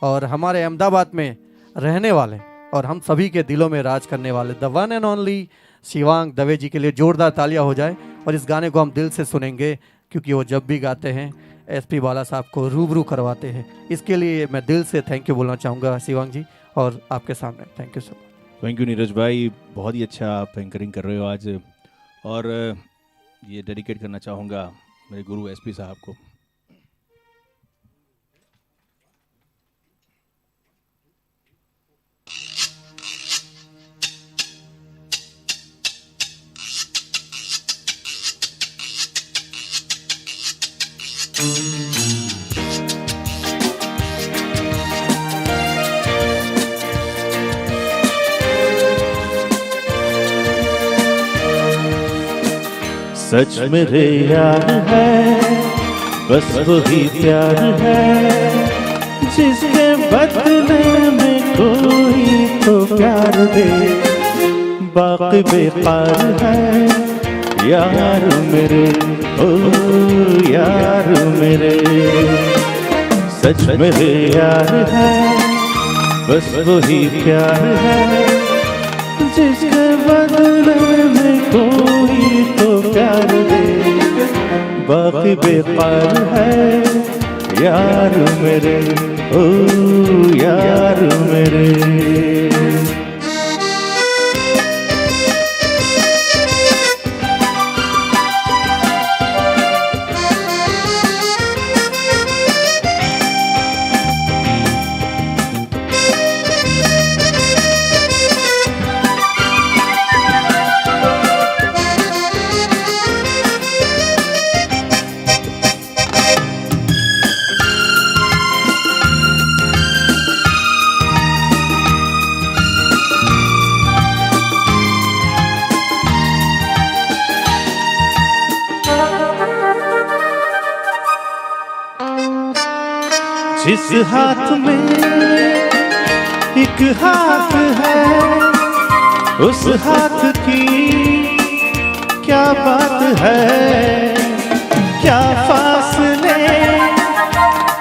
और हमारे अहमदाबाद में रहने वाले और हम सभी के दिलों में राज करने वाले the one and only Shivang Dave ji के लिए जोरदार तालियां हो जाए। और इस गाने को हम दिल से सुनेंगे क्योंकि वो जब भी गाते हैं एसपी बाला साहब को रूबरू करवाते हैं। इसके लिए मैं दिल से थैंक यू बोलना चाहूँगा शिवांग जी, और आपके सामने thank you so much. Thank you Neeraj भाई, बहुत ही अच्छा आप एंकरिंग कर रहे हो आज। और ये डेडिकेट करना चाहूँगा मेरे गुरु एसपी साहब को। सच मेरे यार है, बस वही प्यार है जिसके बदले में कोई तो प्यार दे। बाकी बेकार है यार मेरे, ओ यार मेरे। सच मेरे यार है, बस वही प्यार है जिसके बदले में कोई तो प्यार दे। बाकी बेकार है यार मेरे, ओ यार मेरे। जिस हाथ में एक हाथ है, उस हाथ की क्या बात है। क्या फासले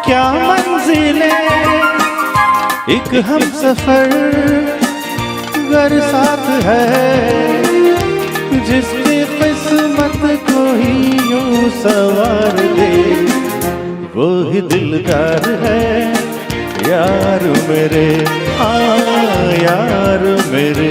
क्या मंजिलें, एक हम सफर गर साथ है। जिसकी किस्मत को ही यूं सवार दे, वो ही दिलदार है यार मेरे, हाँ यार मेरे।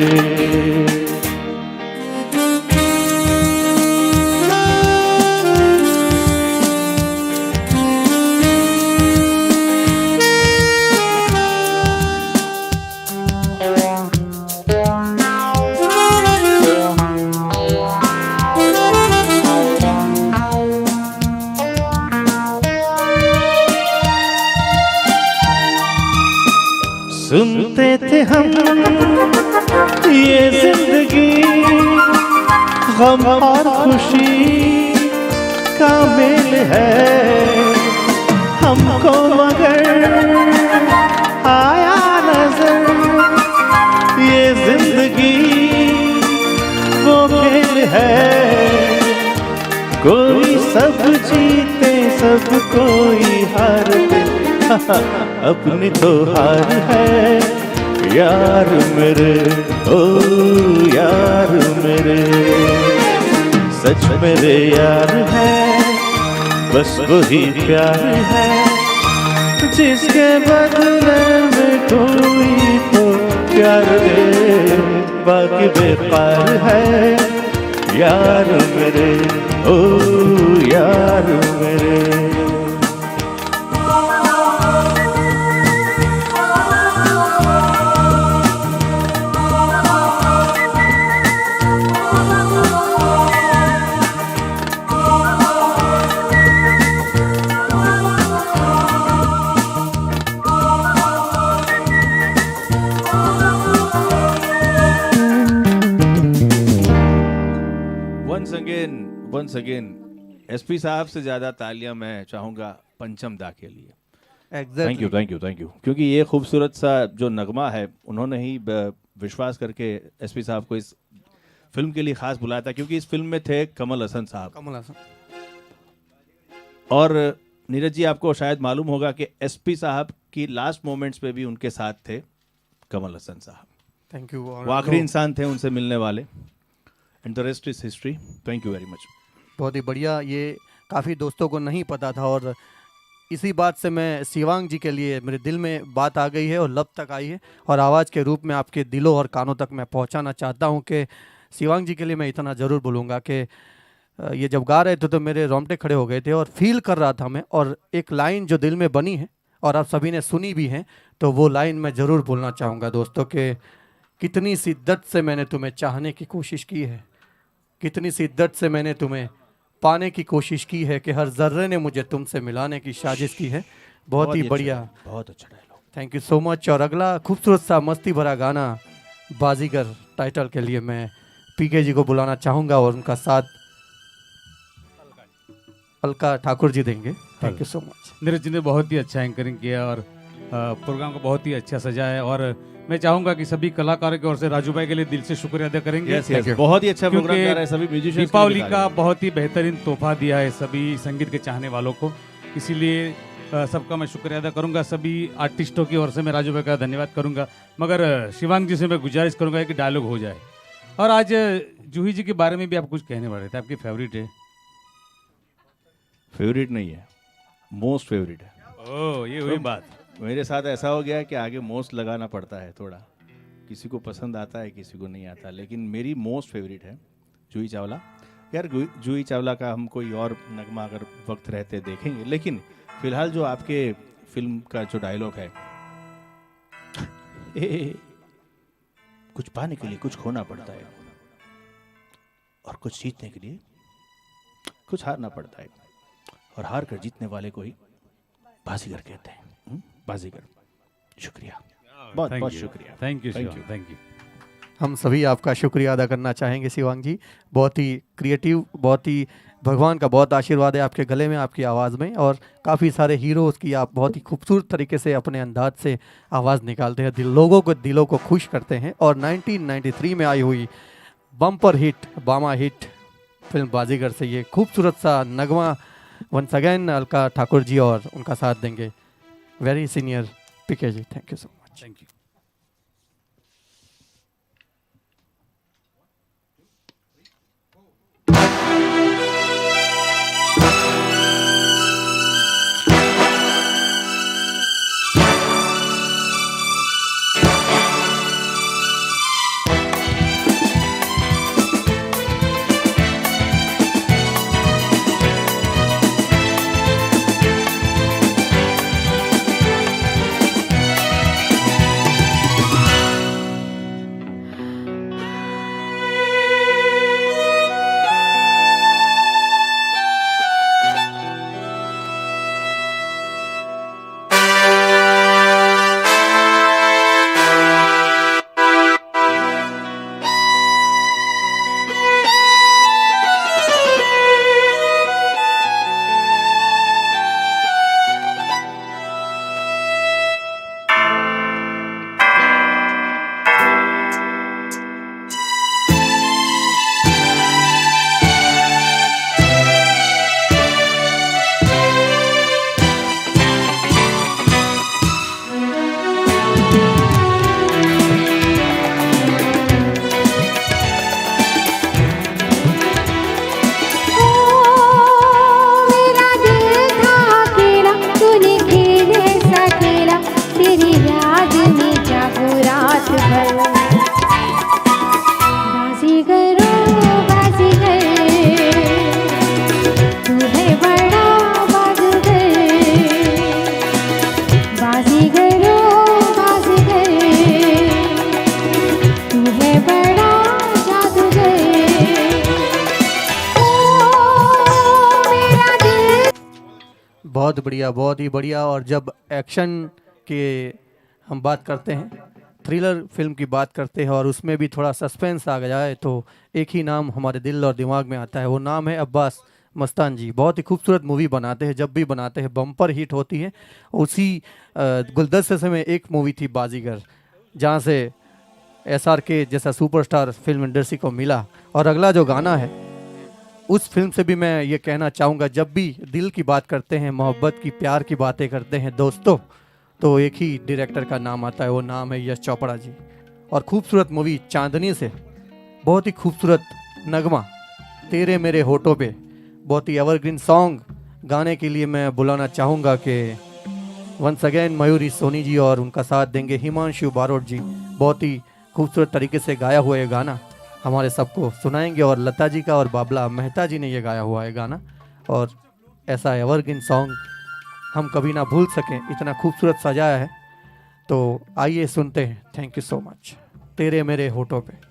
सुनते थे हम ये जिंदगी गम और खुशी का मेल है, हमको मगर आया नजर ये जिंदगी वो खेल है। कोई सब जीते सब कोई हारते, अपनी तो हार है यार मेरे, ओ यार मेरे। सच मेरे यार है, बस वही प्यार है जिसके बदले में कोई तो प्यार दे, बाकी बेकार है यार मेरे, ओ यार मेरे। वंस अगेन एसपी साहब से ज़्यादा तालियां मैं चाहूँगा पंचम दा के लिए। Thank you thank you thank you, क्योंकि ये खूबसूरत सा जो नगमा है उन्होंने ही विश्वास करके एसपी साहब को इस फिल्म के लिए खास बुलाया था, क्योंकि इस फिल्म में थे कमल हसन साहब। कमल हसन। और नीरज जी, आपको शायद मालूम होगा कि एसपी साहब की लास्ट मोमेंट्स पे भी उनके साथ थे कमल हसन साहब। Thank you. वो आखिरी इंसान थे उनसे मिलने वाले। And the rest is history. Thank you very much. बहुत ही बढ़िया, ये काफ़ी दोस्तों को नहीं पता था और इसी बात से मैं शिवांग जी के लिए मेरे दिल में बात आ गई है और लब तक आई है और आवाज़ के रूप में आपके दिलों और कानों तक मैं पहुंचाना चाहता हूं कि शिवांग जी के लिए मैं इतना ज़रूर बोलूँगा कि ये जब गा रहे थे तो मेरे रोंगटे खड़े हो गए थे और फील कर रहा था मैं, और एक लाइन जो दिल में बनी है और आप सभी ने सुनी भी है, तो वो लाइन मैं ज़रूर बोलना चाहूँगा दोस्तों कि कितनी शिद्दत से मैंने तुम्हें चाहने की कोशिश की है, कितनी शिद्दत से मैंने तुम्हें पाने की कोशिश की है कि हर जर्रे ने मुझे तुमसे मिलाने की साजिश की है। बहुत ही बढ़िया, बहुत अच्छा dialogue. Thank you so much. और अगला खूबसूरत सा मस्ती भरा गाना बाजीगर टाइटल के लिए मैं पीके जी को बुलाना चाहूँगा और उनका साथ अलका ठाकुर जी देंगे। Thank you so much. Neeraj ji ने बहुत ही अच्छा एंकरिंग किया और प्रोग्राम को बहुत ही अच्छा सजाया, और मैं चाहूंगा कि सभी कलाकारों की ओर से राजू भाई के लिए दिल से शुक्रिया अदा करेंगे। yes, yes, बहुत ही अच्छा प्रोग्राम कर रहे हैं सभी म्यूजिशियंस। दीपावली का बहुत ही बेहतरीन तोहफा दिया है सभी संगीत के चाहने वालों को, इसीलिए सबका मैं शुक्रिया अदा करूंगा। सभी आर्टिस्टों की ओर से मैं राजू भाई का धन्यवाद करूंगा, मगर शिवांग जी से मैं गुजारिश करूंगा कि डायलॉग हो जाए। और आज जूही जी के बारे में भी आप कुछ कहने वाले थे, आपकी फेवरेट है? फेवरेट नहीं है, मोस्ट फेवरेट है। ओह, ये हुई बात। मेरे साथ ऐसा हो गया है कि आगे मोस्ट लगाना पड़ता है थोड़ा, किसी को पसंद आता है किसी को नहीं आता, लेकिन मेरी मोस्ट फेवरेट है जूही चावला। यार जूही चावला का हम कोई और नगमा अगर वक्त रहते देखेंगे, लेकिन फिलहाल जो आपके फिल्म का जो डायलॉग है, कुछ पाने के लिए कुछ खोना पड़ता है और कुछ जीतने के लिए कुछ हारना पड़ता है, और हार कर जीतने वाले को ही बाजीगर कहते हैं। बाजीगर। शुक्रिया, बहुत बहुत शुक्रिया। Thank you thank you. हम सभी आपका शुक्रिया अदा करना चाहेंगे शिवांग जी। बहुत ही क्रिएटिव, बहुत ही भगवान का बहुत आशीर्वाद है आपके गले में, आपकी आवाज़ में, और काफ़ी सारे हीरोज़ की आप बहुत ही खूबसूरत तरीके से अपने अंदाज से आवाज़ निकालते हैं, लोगों को दिलों को खुश करते हैं। और 1993 में आई हुई बम्पर हिट, बामा हिट फिल्म बाजीगर से ये खूबसूरत सा नगमा वंस अगेन अलका ठाकुर जी और उनका साथ देंगे very senior PK ji. Thank you so much. Thank you. बहुत बढ़िया, बहुत ही बढ़िया। और जब एक्शन के हम बात करते हैं, थ्रिलर फिल्म की बात करते हैं और उसमें भी थोड़ा सस्पेंस आ जाए तो एक ही नाम हमारे दिल और दिमाग में आता है, वो नाम है अब्बास मस्तान जी। बहुत ही खूबसूरत मूवी बनाते हैं, जब भी बनाते हैं बम्पर हिट होती है। उसी गुलदस्ते से में एक मूवी थी बाजीगर, जहाँ से SRK जैसा सुपरस्टार फिल्म इंडस्ट्री को मिला। और अगला जो गाना है उस फिल्म से भी मैं ये कहना चाहूँगा, जब भी दिल की बात करते हैं, मोहब्बत की, प्यार की बातें करते हैं दोस्तों, तो एक ही डायरेक्टर का नाम आता है, वो नाम है यश चोपड़ा जी। और खूबसूरत मूवी चांदनी से बहुत ही खूबसूरत नगमा तेरे मेरे होठों पे, बहुत ही एवरग्रीन सॉन्ग गाने के लिए मैं बुलाना चाहूँगा कि वंस अगेन मयूरी सोनी जी, और उनका साथ देंगे हिमांशु बारोट जी। बहुत ही खूबसूरत तरीके से गाया हुआ ये गाना हमारे सबको सुनाएंगे, और लता जी का और बाबला मेहता जी ने ये गाया हुआ है गाना। और ऐसा एवरग्रीन सॉन्ग हम कभी ना भूल सकें, इतना खूबसूरत सजाया है। तो आइए सुनते हैं। Thank you so much. तेरे मेरे होठों पे।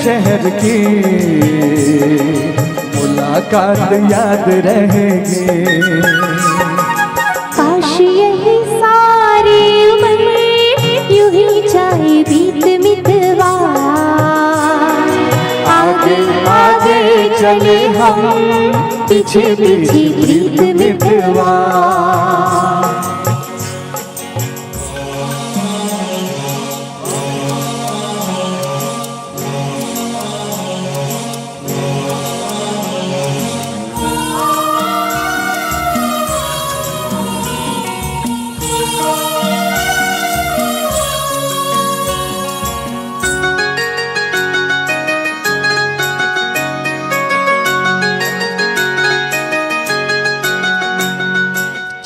शहर की मुलाकात याद रहेगी। काश यही सारी उम्र यूं ही जाए बीत मितवा। आगे आगे चले हम, पीछे पीछे प्रीत मितवा।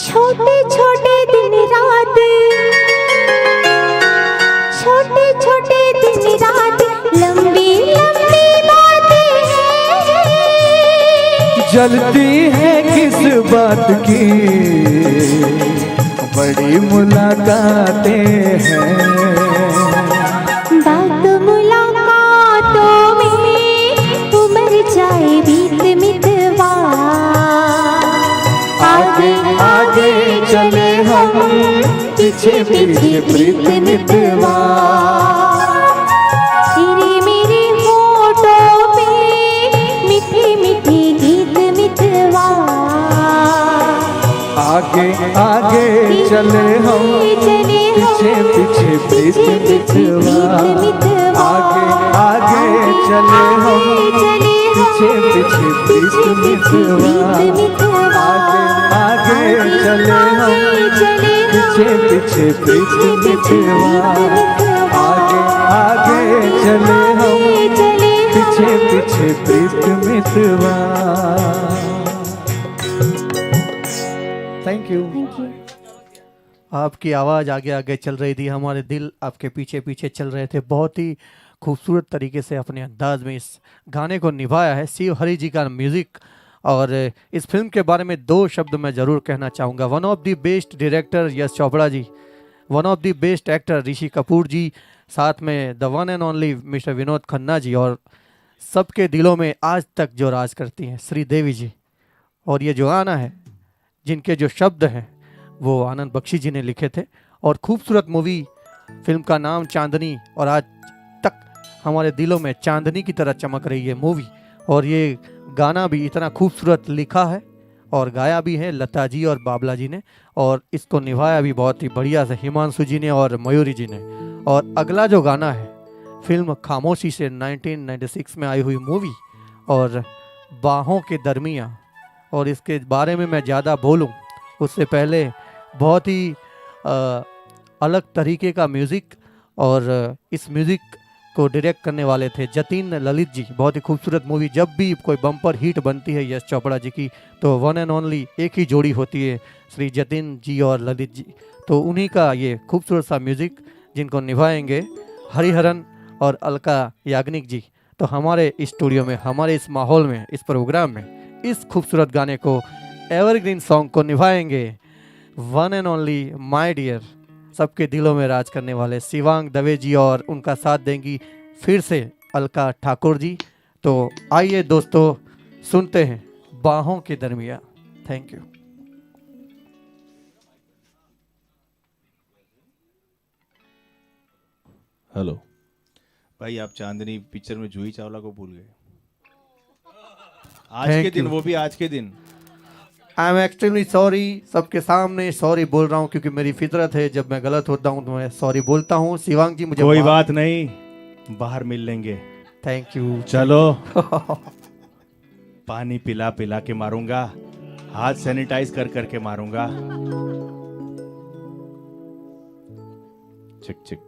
छोटे छोटे दिन रात, छोटे छोटे दिन रात, लंबी लंबी बातें हैं। जलती है किस बात की, बड़ी मुलाकातें हैं। बात मुलाकातों में पीछे पीछे प्रीत मितवा। तेरे मेरे होठों पे मीठे मीठे गीत मितवा। आगे आगे चले हम पीछे पीछे प्रीत मितवा। आगे आगे चले हम पीछे पीछे प्रीत मितवा। आगे आगे चले हम पीछे पीछे प्रीत मितवा। आगे आगे चले हम पीछे पीछे प्रीत मितवा। Thank you. आपकी आवाज़ आगे आगे चल रही थी, हमारे दिल आपके पीछे पीछे चल रहे थे। बहुत ही खूबसूरत तरीके से अपने अंदाज में इस गाने को निभाया है शिव हरी जी का म्यूज़िक। और इस फिल्म के बारे में दो शब्द मैं ज़रूर कहना चाहूँगा। One of the best director Yash Chopra ji, one of the best actor Rishi Kapoor ji, साथ में the one and only mister Vinod Khanna ji, और सबके दिलों में आज तक जो राज करती हैं श्रीदेवी जी। और ये जो गाना है, जिनके जो शब्द हैं वो आनंद बख्शी जी ने लिखे थे। और खूबसूरत मूवी, फिल्म का नाम चांदनी, और आज तक हमारे दिलों में चांदनी की तरह चमक रही है मूवी। और ये गाना भी इतना खूबसूरत लिखा है और गाया भी है लता जी और बाबला जी ने, और इसको निभाया भी बहुत ही बढ़िया से हिमांशु जी ने और मयूरी जी ने। और अगला जो गाना है फिल्म खामोशी से 1996 में आई हुई मूवी और बाहों के दरमियाँ। और इसके बारे में मैं ज़्यादा बोलूं उससे पहले बहुत ही अलग तरीके का म्यूज़िक, और इस म्यूज़िक को डायरेक्ट करने वाले थे जतिन ललित जी। बहुत ही खूबसूरत मूवी। जब भी कोई बम्पर हिट बनती है यश चोपड़ा जी की तो वन एंड ओनली एक ही जोड़ी होती है, श्री जतिन जी और ललित जी। तो उन्हीं का ये खूबसूरत सा म्यूज़िक जिनको निभाएंगे हरिहरन और अलका याग्निक जी। तो हमारे स्टूडियो में, हमारे इस माहौल में, इस प्रोग्राम में इस खूबसूरत गाने को, एवरग्रीन सॉन्ग को निभाएंगे one and only my dear, सबके दिलों में राज करने वाले शिवांग दवे जी, और उनका साथ देंगी फिर से अलका ठाकुर जी। तो आइए दोस्तों सुनते हैं बाहों के दरमियाँ। Thank you. हेलो भाई, आप चांदनी पिक्चर में जूही चावला को भूल गए। आज Thank के दिन, you. वो भी आज के दिन। आई एम एक्सट्रीमली सॉरी, सबके सामने सॉरी बोल रहा हूँ क्योंकि मेरी फितरत है, जब मैं गलत होता हूँ तो मैं सॉरी बोलता हूँ। शिवांग जी मुझे कोई बात नहीं, बाहर मिल लेंगे। Thank you. चलो पानी पिला पिला के मारूंगा, हाथ सैनिटाइज कर करके मारूंगा। चिक चिक।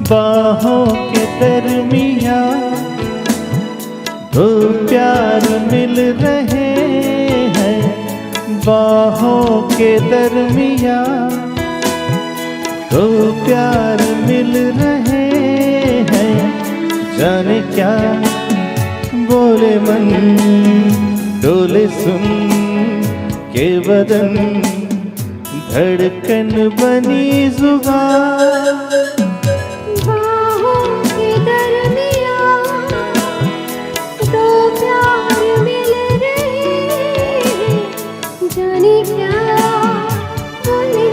बाहों के दरमिया दो प्यार मिल रहे हैं। बाहों के दरमिया दो प्यार मिल रहे हैं। जाने क्या बोले मन, डोले सुन के बदन, धड़कन बनी जुबान। बाहों के दरमियाँ दो प्यार मिल रहे हैं। जाने क्या बोले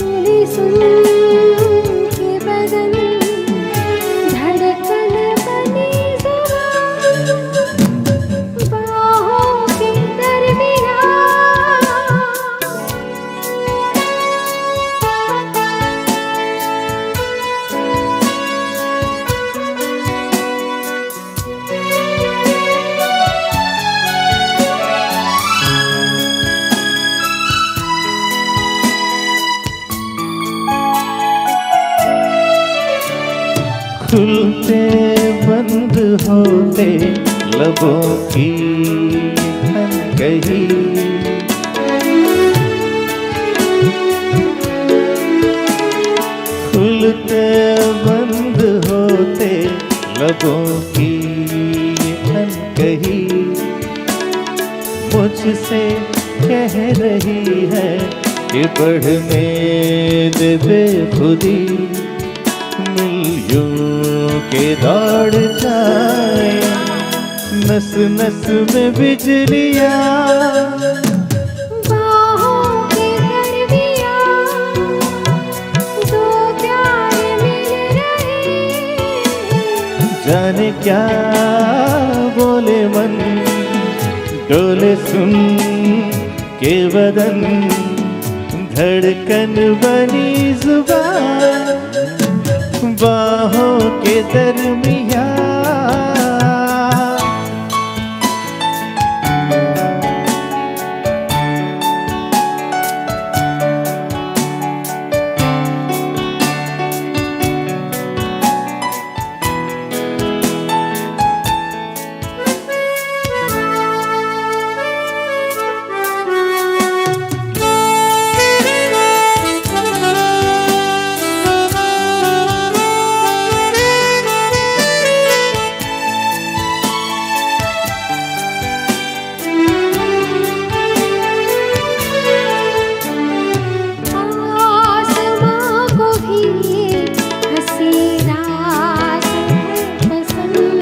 बोले सुन के बदन, धड़कन बनी जुबान। बाहों के दरमियाँ खुलते बंद होते लबों की अनकही, खुलते बंद होते लबों की अनकही, मुझसे कह रही है कि बढ़ने दे बेखुदी, मिलियों के दौड़ जाए नस नस में बिजलियाँ, बाहों के दरमिया दो प्यार मिल रहे, जाने क्या बोले मन, डोले सुन के बदन, धड़कन बनी जुबान, बाहों के दरमिया। आसमां को भी हंसी रात है पसंद,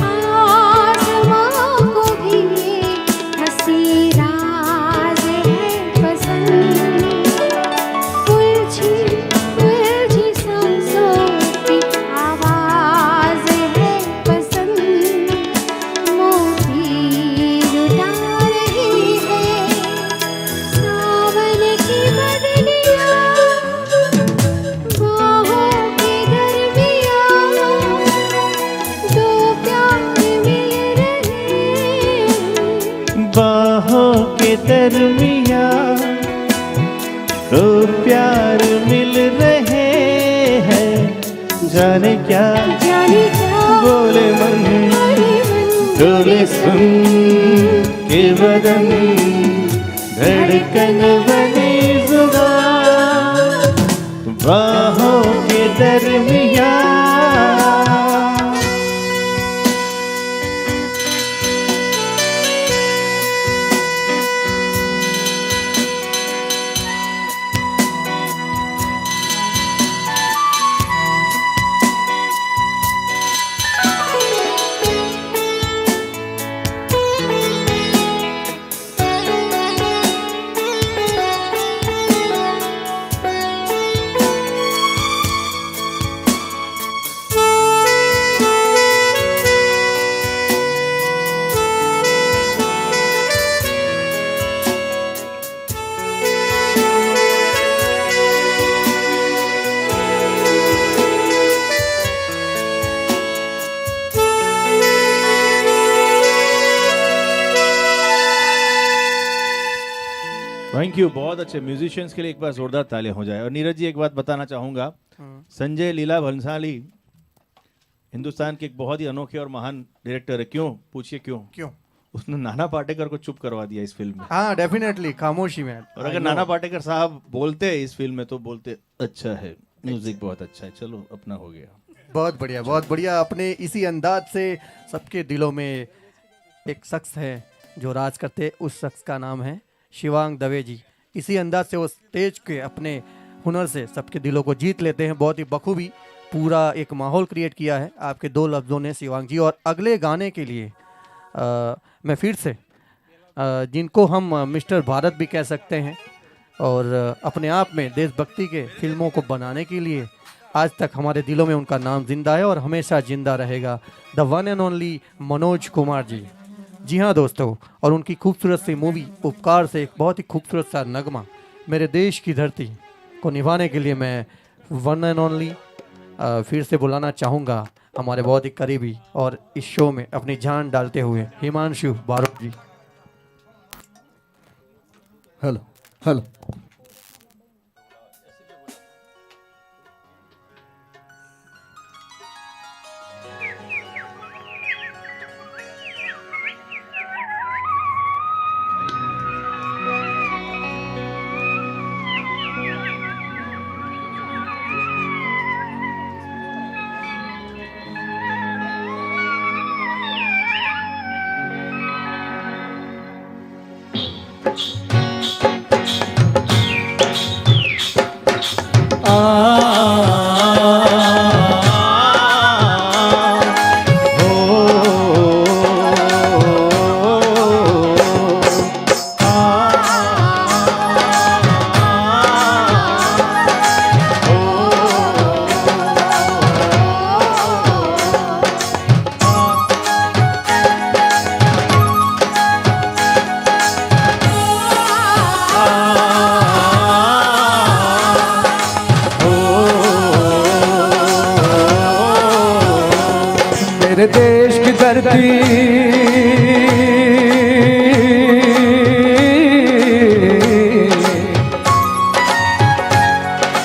आसमां को भी हंसी रात है पसंद, उलझी उलझी सांसों की आवाज है पसंद, मोती लुटा रही है सावन की बदलियाँ, बाहों के दरमिया दो प्यार मिल रहे, बाहों के दरमिया दो प्यार मिल रहे हैं, जाने क्या जाने क्या बोले मन, बोले मन, डोले सुन के बदन, धड़कन बनी जुबान, बाहों के दरमिया। Thank you. बहुत अच्छे म्यूजिशियंस के लिए एक बार जोरदार तालियां हो जाए। और नीरज जी, एक बात बताना चाहूंगा, संजय लीला भंसाली हिंदुस्तान के एक बहुत ही अनोखे और महान डायरेक्टर है। क्यों, पूछिए क्यों? क्यों? उसने नाना पाटेकर को चुप करवा दिया इस फिल्म में। हाँ, डेफिनेटली खामोशी में। और अगर नाना पाटेकर साहब बोलते इस फिल्म में तो बोलते अच्छा है, म्यूजिक बहुत अच्छा है, चलो अपना हो गया। बहुत बढ़िया, बहुत बढ़िया। अपने इसी अंदाज से सबके दिलों में एक शख्स है जो राज करते, उस शख्स का नाम है शिवांग दवे जी। इसी अंदाज से वो स्टेज के अपने हुनर से सबके दिलों को जीत लेते हैं। बहुत ही बखूबी पूरा एक माहौल क्रिएट किया है आपके दो लफ्ज़ों ने शिवांग जी। और अगले गाने के लिए मैं फिर से जिनको हम मिस्टर भारत भी कह सकते हैं और अपने आप में देशभक्ति के फिल्मों को बनाने के लिए आज तक हमारे दिलों में उनका नाम जिंदा है और हमेशा जिंदा रहेगा, the one and only Manoj Kumar ji. जी हाँ दोस्तों, और उनकी खूबसूरत सी मूवी उपकार से एक बहुत ही खूबसूरत सा नगमा मेरे देश की धरती को निभाने के लिए मैं वन एंड ओनली फिर से बुलाना चाहूँगा हमारे बहुत ही करीबी और इस शो में अपनी जान डालते हुए हिमांशु बारोट जी। हेलो हेलो मेरे देश की धरती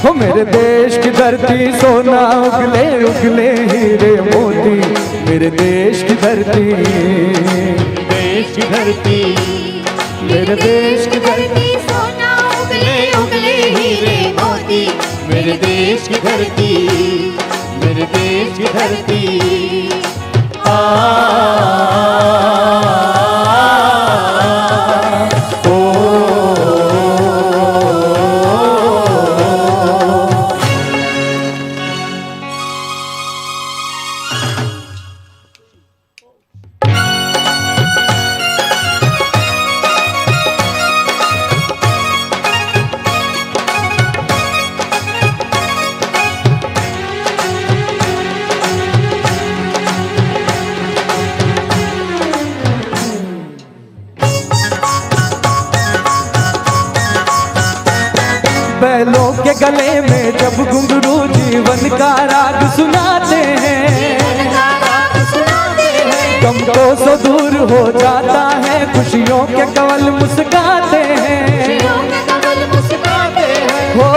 हो मेरे देश की धरती सोना उगले उगले हीरे मोती मेरे देश की धरती देश की धरती मेरे देश की धरती सोना उगले उगले हीरे मोती मेरे देश की धरती मेरे देश की धरती बैलों के गले में जब घुंघरू जीवन का राग सुनाते हैं गम तो सो दूर हो जाता है खुशियों के कवल मुस्काते हैं हो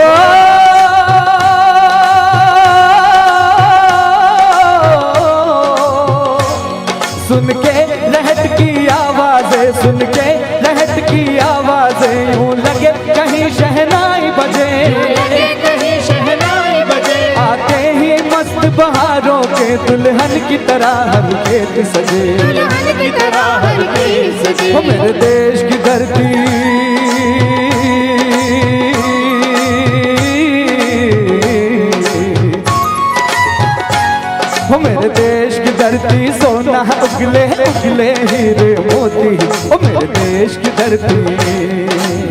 सुन के लहट की आवाजें सुन के लहट की आवाजें यूं लगे कहीं शहनाई बजे आते ही मस्त बहारों के दुल्हन की तरह हर खेत सजे हो मेरे देश की धरती हो मेरे देश की धरती सोना उगले उगले हीरे मोती हो मेरे देश की धरती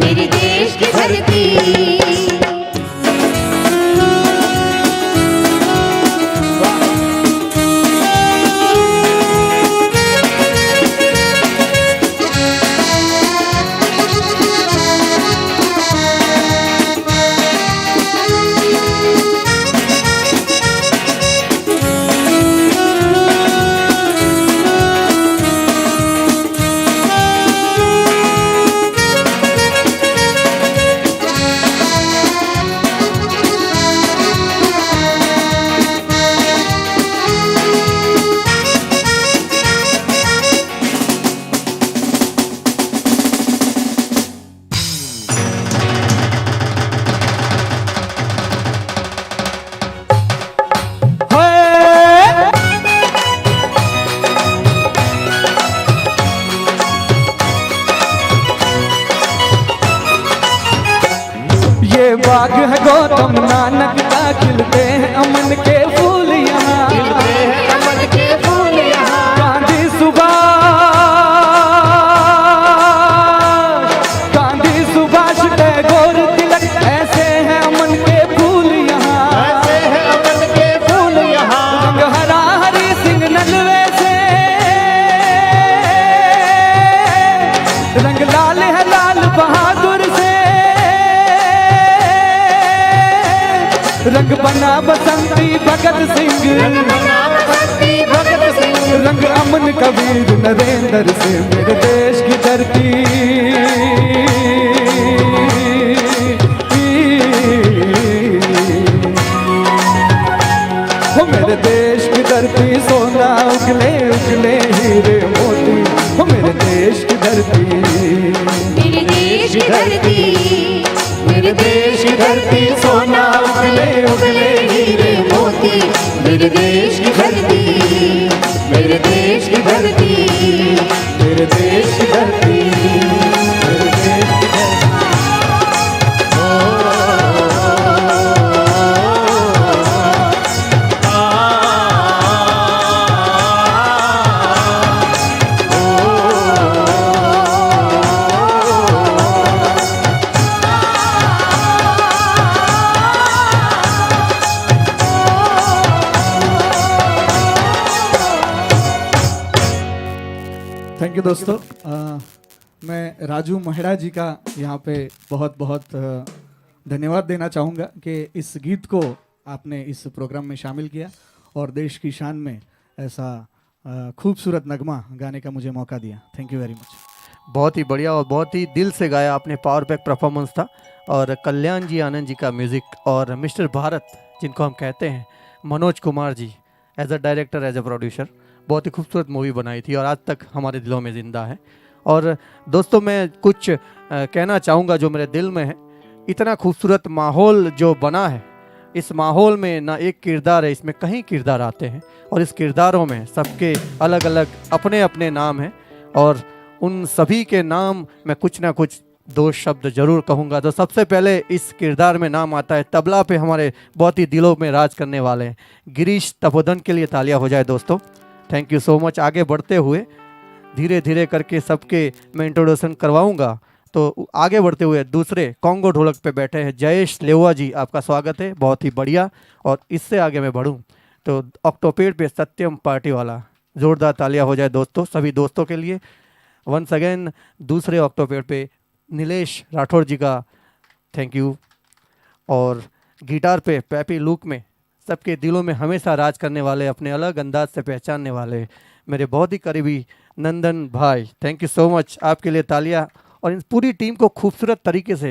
मेरे देश की धरती ये बाग है गौतम नानक का खिलते हैं अमन के फूल यहाँ गांधी सुभाष टैगोर तिलक ऐसे हैं अमन के फूल यहाँ रंग हरा हरी सिंह नलवे से रंग लाल है लाल बहादुर से रंग बना बसंती भगत सिंह रंग अमन कबीर नरेंद्र से मेरे देश की धरती हो मेरे देश की धरती सोना उगले उगले हीरे मोती हो मेरे देश की धरती मेरे देश की धरती मेरे देश की धरती सोना उगले उगले हीरे मोती मेरे देश की धरती मेरे देश की धरती मेरे देश की धरती मेरे देश की धरती थैंक यू दोस्तों। मैं राजू मेहरा जी का यहाँ पे बहुत बहुत धन्यवाद देना चाहूँगा कि इस गीत को आपने इस प्रोग्राम में शामिल किया और देश की शान में ऐसा खूबसूरत नगमा गाने का मुझे मौका दिया। Thank you very much. बहुत ही बढ़िया और बहुत ही दिल से गाया आपने, पावर पैक परफॉर्मेंस था। और कल्याण जी आनंद जी का म्यूज़िक और मिस्टर भारत जिनको हम कहते हैं, Manoj Kumar ji as a director, as a producer, बहुत ही खूबसूरत मूवी बनाई थी और आज तक हमारे दिलों में ज़िंदा है। और दोस्तों मैं कुछ कहना चाहूँगा जो मेरे दिल में है। इतना खूबसूरत माहौल जो बना है, इस माहौल में ना एक किरदार है, इसमें कई किरदार आते हैं और इस किरदारों में सबके अलग अलग अपने अपने नाम हैं और उन सभी के नाम मैं कुछ ना कुछ दो शब्द ज़रूर कहूँगा। तो सबसे पहले इस किरदार में नाम आता है, तबला पे हमारे बहुत ही दिलों में राज करने वाले हैं, गिरीश तपोधन के लिए तालियां हो जाए दोस्तों। Thank you so much. आगे बढ़ते हुए धीरे धीरे करके सबके मैं इंट्रोडक्शन करवाऊंगा। तो आगे बढ़ते हुए दूसरे कॉन्गो ढोलक पे बैठे हैं जयेश लेवा जी, आपका स्वागत है, बहुत ही बढ़िया। और इससे आगे मैं बढ़ूं तो ऑक्टोपेड पे सत्यम पार्टी वाला, ज़ोरदार तालियां हो जाए दोस्तों सभी दोस्तों के लिए। वंस अगेन दूसरे ऑक्टोपेड पे नीलेश राठौर जी का थैंक यू। और गिटार पे पैपी लुक में सबके दिलों में हमेशा राज करने वाले, अपने अलग अंदाज से पहचानने वाले मेरे बहुत ही करीबी नंदन भाई, थैंक यू सो मच। आपके लिए तालियां। और इन पूरी टीम को खूबसूरत तरीके से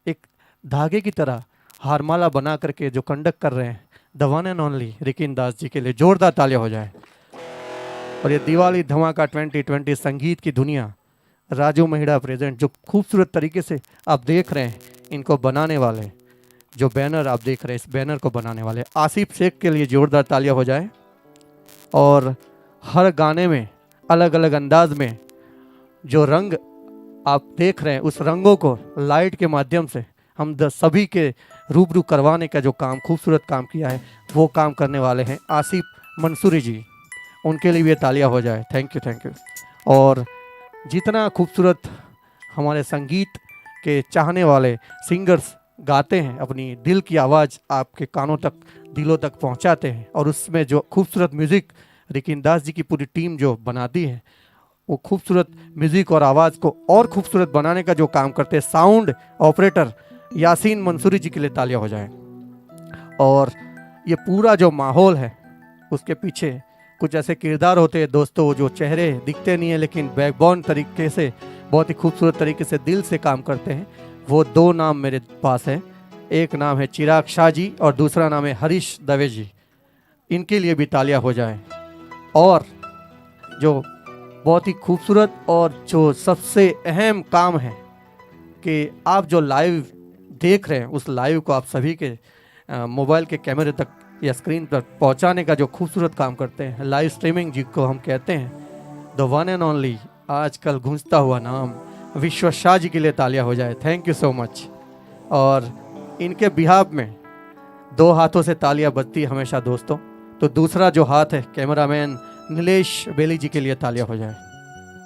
एक धागे की तरह हारमाला बना करके जो कंडक्ट कर रहे हैं, the one and only Rikin Das ji के लिए जोरदार तालियां हो जाए। और ये दिवाली धमाका 2020 संगीत की दुनिया, राजू महिड़ा प्रेजेंट, जो खूबसूरत तरीके से आप देख रहे हैं, इनको बनाने वाले, जो बैनर आप देख रहे हैं, इस बैनर को बनाने वाले आसिफ शेख के लिए जोरदार तालियां हो जाए। और हर गाने में अलग अलग अंदाज में जो रंग आप देख रहे हैं, उस रंगों को लाइट के माध्यम से हम सभी के रूबरू करवाने का जो काम, खूबसूरत काम किया है, वो काम करने वाले हैं आसिफ मंसूरी जी, उनके लिए भी तालियां हो जाए। Thank you thank you. और जितना खूबसूरत हमारे संगीत के चाहने वाले सिंगर्स गाते हैं, अपनी दिल की आवाज़ आपके कानों तक, दिलों तक पहुंचाते हैं, और उसमें जो खूबसूरत म्यूज़िक रिकिन दास जी की पूरी टीम जो बनाती है, वो खूबसूरत म्यूज़िक और आवाज़ को और खूबसूरत बनाने का जो काम करते हैं, साउंड ऑपरेटर यासीन मंसूरी जी के लिए तालियां हो जाए। और ये पूरा जो माहौल है, उसके पीछे कुछ ऐसे किरदार होते हैं दोस्तों, जो चेहरे दिखते नहीं है लेकिन बैकबोन तरीके से बहुत ही खूबसूरत तरीके से दिल से काम करते हैं। वो दो नाम मेरे पास हैं, एक नाम है चिराग शाह जी और दूसरा नाम है हरीश दवे जी, इनके लिए भी तालियां हो जाए। और जो बहुत ही खूबसूरत और जो सबसे अहम काम है कि आप जो लाइव देख रहे हैं, उस लाइव को आप सभी के मोबाइल के कैमरे तक या स्क्रीन पर पहुंचाने का जो खूबसूरत काम करते हैं, लाइव स्ट्रीमिंग जिसको हम कहते हैं, द वन एंड ओनली आजकल गूंजता हुआ नाम विश्व शाह जी के लिए तालियां हो जाए। Thank you so much. और इनके बिहाफ में दो हाथों से तालियां बजती है हमेशा दोस्तों, तो दूसरा जो हाथ है कैमरामैन नीलेश बेली जी के लिए तालियां हो जाए।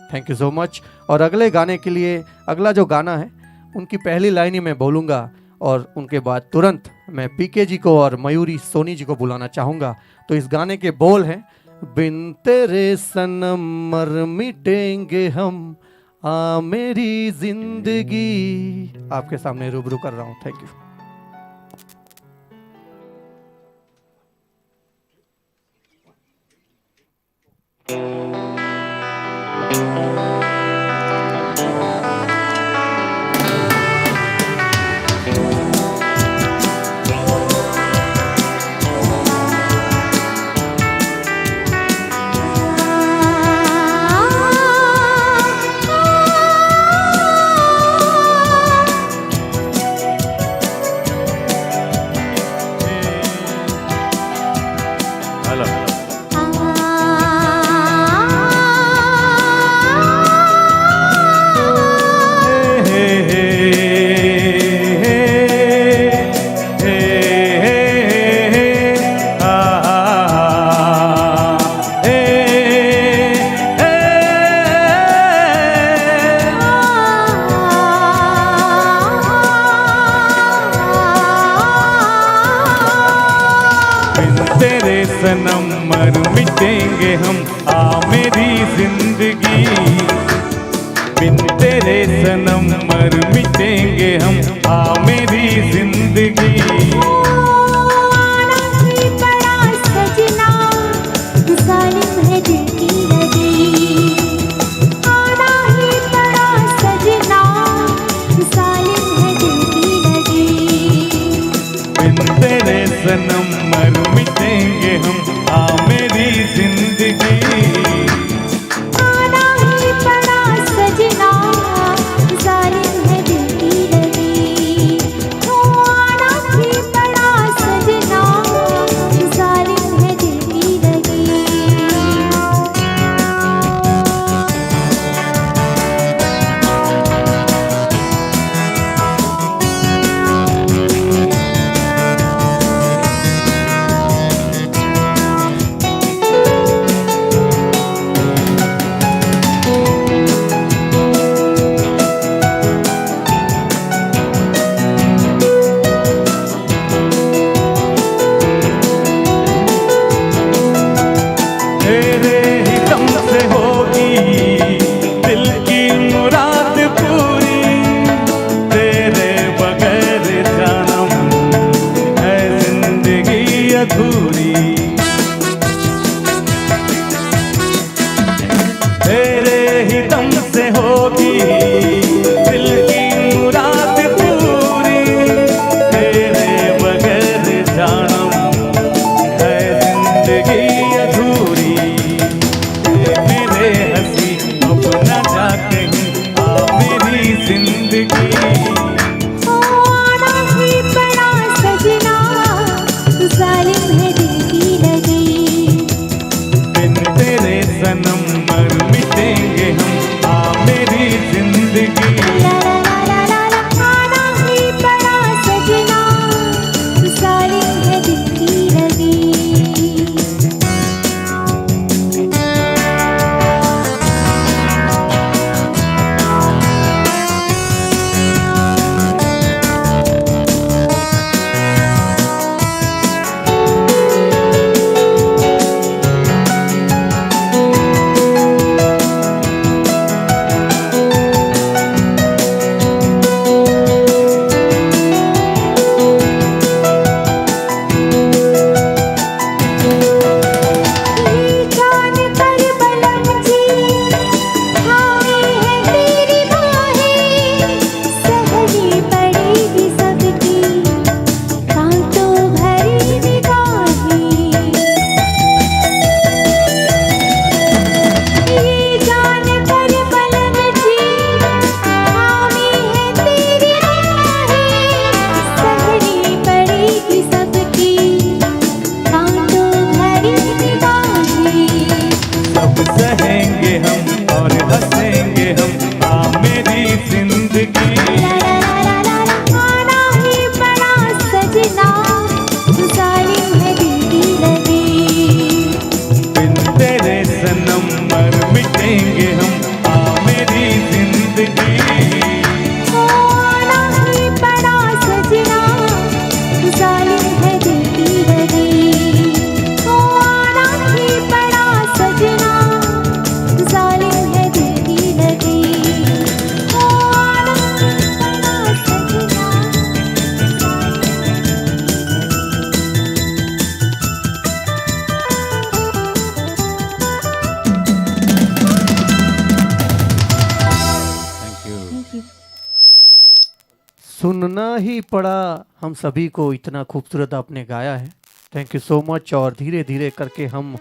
Thank you so much. और अगले गाने के लिए, अगला जो गाना है उनकी पहली लाइन ही मैं बोलूँगा और उनके बाद तुरंत मैं पीके जी को और मयूरी सोनी जी को बुलाना चाहूँगा। तो इस गाने के बोल हैं, बिन तेरे सनम मर मिटेंगे हम, आ मेरी जिंदगी, आपके सामने रूबरू कर रहा हूँ। Thank you. सनम मर मिटेंगे हम, आ मेरी जिंदगी, बिन तेरे सनम मर मिटेंगे हम, आ मेरी जिंदगी। बड़ा सजना जालिम है दिल की सुनना ही पड़ा हम सभी को, इतना खूबसूरत आपने गाया है। Thank you so much. और धीरे धीरे करके हम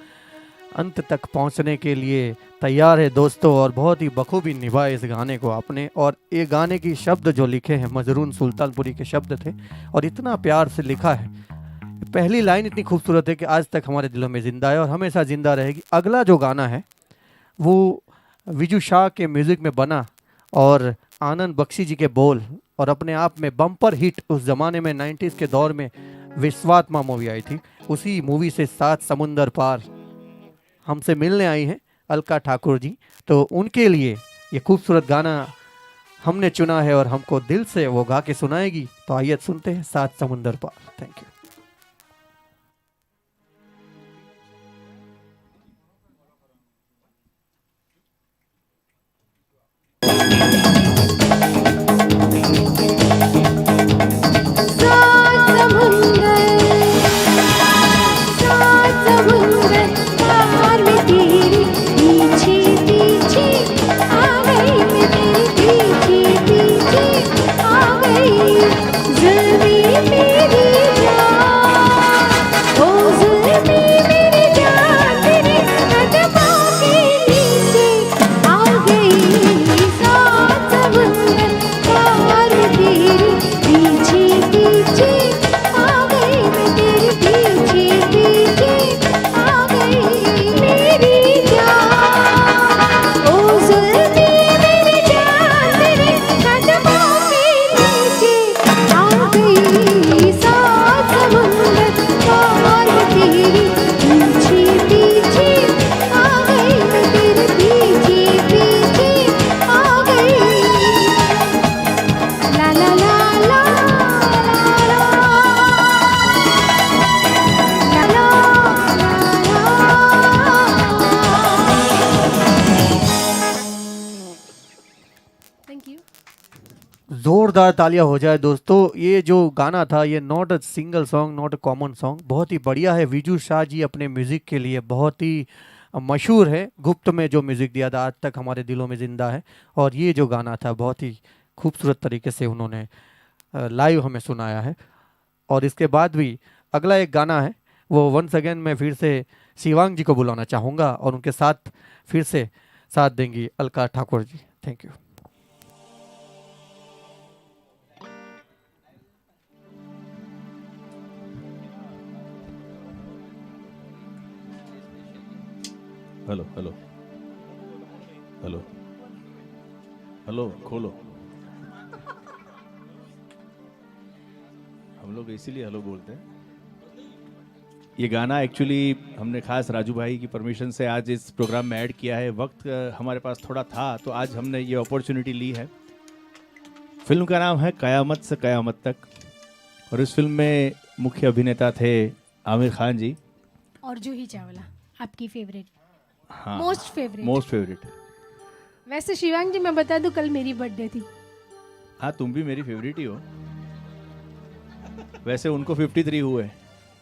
अंत तक पहुंचने के लिए तैयार है दोस्तों, और बहुत ही बखूबी निभाए इस गाने को आपने। और ये गाने की शब्द जो लिखे हैं मजरून सुल्तानपुरी के शब्द थे, और इतना प्यार से लिखा है। पहली लाइन इतनी खूबसूरत है कि आज तक हमारे दिलों में ज़िंदा है और हमेशा ज़िंदा रहेगी। अगला जो गाना है वो विजू शाह के म्यूज़िक में बना और आनंद बख्शी जी के बोल, और अपने आप में बम्पर हिट उस ज़माने में 90s के दौर में विश्वात्मा मूवी आई थी। उसी मूवी से सात समुंदर पार हमसे मिलने आई हैं अलका ठाकुर जी, तो उनके लिए ये खूबसूरत गाना हमने चुना है और हमको दिल से वो गा के सुनाएगी। तो आइए सुनते हैं सात समुंदर पार। Thank you. जोरदार तालियां हो जाए दोस्तों। ये जो गाना था ये not a single song, not a common song, बहुत ही बढ़िया है। विजू शाह जी अपने म्यूज़िक के लिए बहुत ही मशहूर है। गुप्त में जो म्यूज़िक दिया था आज तक हमारे दिलों में ज़िंदा है। और ये जो गाना था बहुत ही खूबसूरत तरीके से उन्होंने लाइव हमें सुनाया है। और इसके बाद भी अगला एक गाना है वो वंस अगेन मैं फिर से शिवांग जी को बुलाना चाहूँगा और उनके साथ फिर से साथ देंगी Alka Thakur ji. Thank you. Hello hello hello hello खोलो। हम लोग इसीलिए हेलो बोलते हैं। ये गाना एक्चुअली हमने खास राजू भाई की परमिशन से आज इस प्रोग्राम में ऐड किया है। वक्त हमारे पास थोड़ा था तो आज हमने ये अपॉर्चुनिटी ली है। फिल्म का नाम है कयामत से कयामत तक, और इस फिल्म में मुख्य अभिनेता थे आमिर खान जी और जूही चावला, आपकी फेवरेट। हाँ, मोस्ट फेवरेट। वैसे शिवांग जी मैं बता दूं कल मेरी बर्थडे थी। हाँ, तुम भी मेरी फेवरेट ही हो। वैसे उनको 53 हुए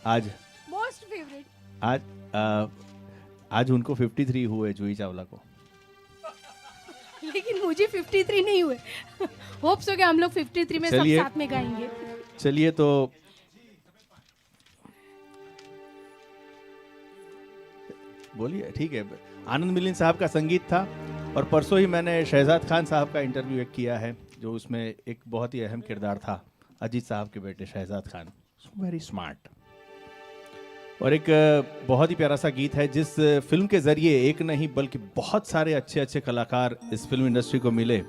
आज। Most favourite. आज उनको 53 हुए जूही चावला को। लेकिन मुझे 53 नहीं हुए। होप्स हो कि हम लोग 53 में सब साथ में गाएंगे। चलिए तो बोलिए। ठीक है। आनंद मिलिंद साहब का संगीत था और परसों ही मैंने शहजाद खान साहब का इंटरव्यू एक किया है जो उसमें एक बहुत ही अहम किरदार था, अजीत साहब के बेटे शहजाद खान। Very smart. और एक बहुत ही प्यारा सा गीत है जिस फिल्म के ज़रिए एक नहीं बल्कि बहुत सारे अच्छे अच्छे कलाकार इस फिल्म इंडस्ट्री को मिले।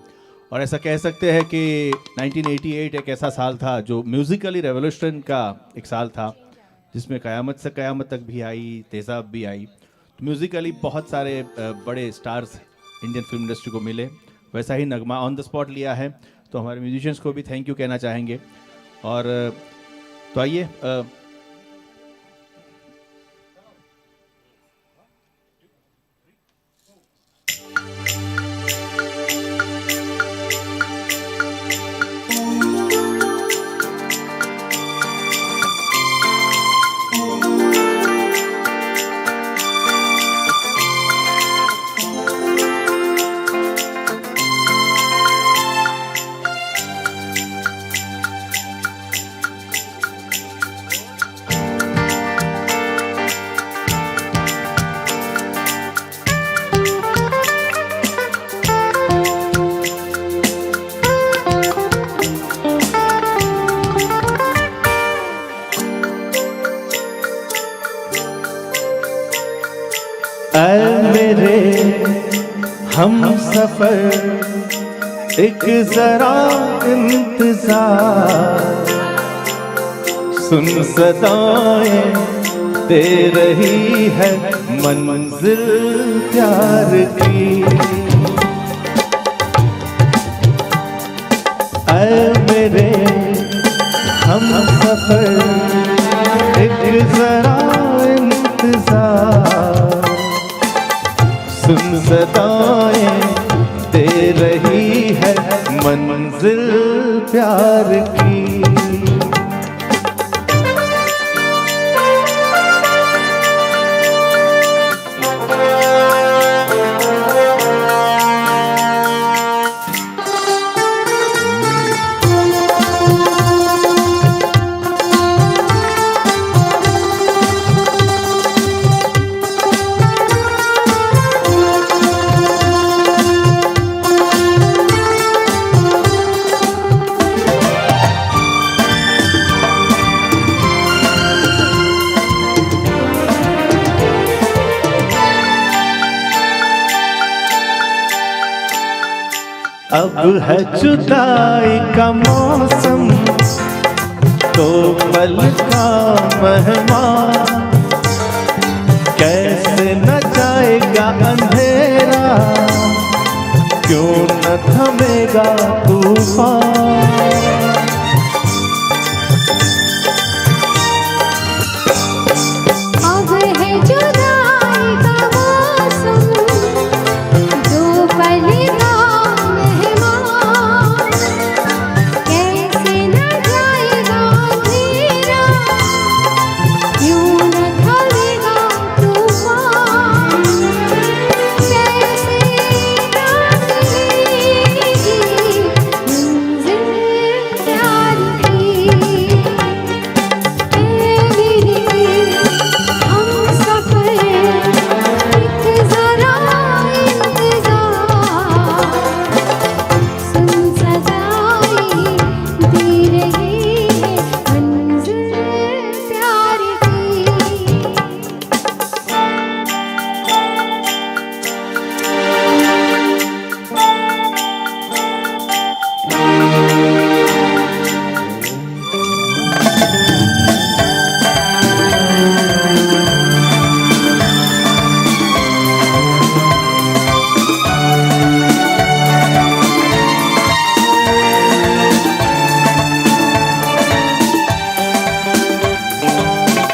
और ऐसा कह सकते हैं कि 1988 एक ऐसा साल था जो म्यूज़िकली रेवोल्यूशन का एक साल था, जिसमें कयामत से कयामत तक भी आई, तेज़ाब भी आई। तो म्यूज़िकली बहुत सारे बड़े स्टार्स इंडियन फिल्म इंडस्ट्री को मिले। वैसा ही नगमा ऑन द स्पॉट लिया है, तो हमारे म्यूजिशियंस को भी थैंक यू कहना चाहेंगे। और तो आइए सफर एक जरा इंतजार, सुन सदाएं दे रही है मंजिल प्यार की। ऐ मेरे हम सफर एक जरा इंतजार, सुन सदाएं दे रही है मंजिल प्यार की। अब है जुदाई का मौसम, तो पल का मेहमान, कैसे न जाएगा अंधेरा, क्यों न थमेगा तूफान। अब है जुदाई का मौसम, दो पल का मेहमान, कैसे न जाएगा अंधेरा, क्यों न थमेगा तूफान। कैसे न मिलेगी मंजिल प्यार की। हम सफर एक जरा इंतजार, सुन सदाएं दे रही है मंजिल प्यार की।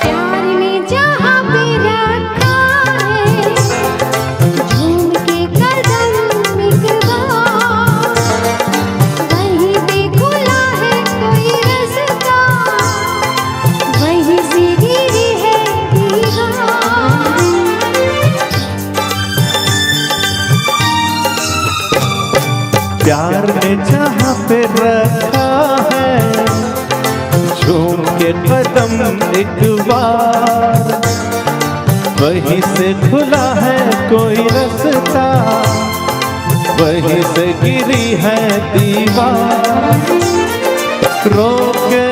प्यार ने जहाँ पे रखा है, झूम के कदम एक बार, वहीं पे खुला है कोई रास्ता, वहीं से गिरी है दीवार। प्यार ने जहाँ पे रखा है, झूम के कदम एक बार, वहीं से खुला है कोई रास्ता, वहीं से गिरी है दीवार। रोके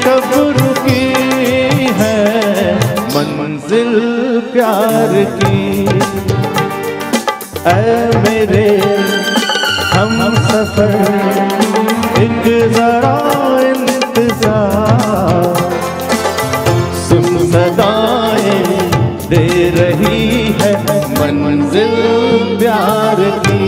कब रुकी है मंजिल प्यार की। ऐ मेरे हम सफर एक जरा इंतजार, सुन सदाएं दे रही है मंजिल प्यार की।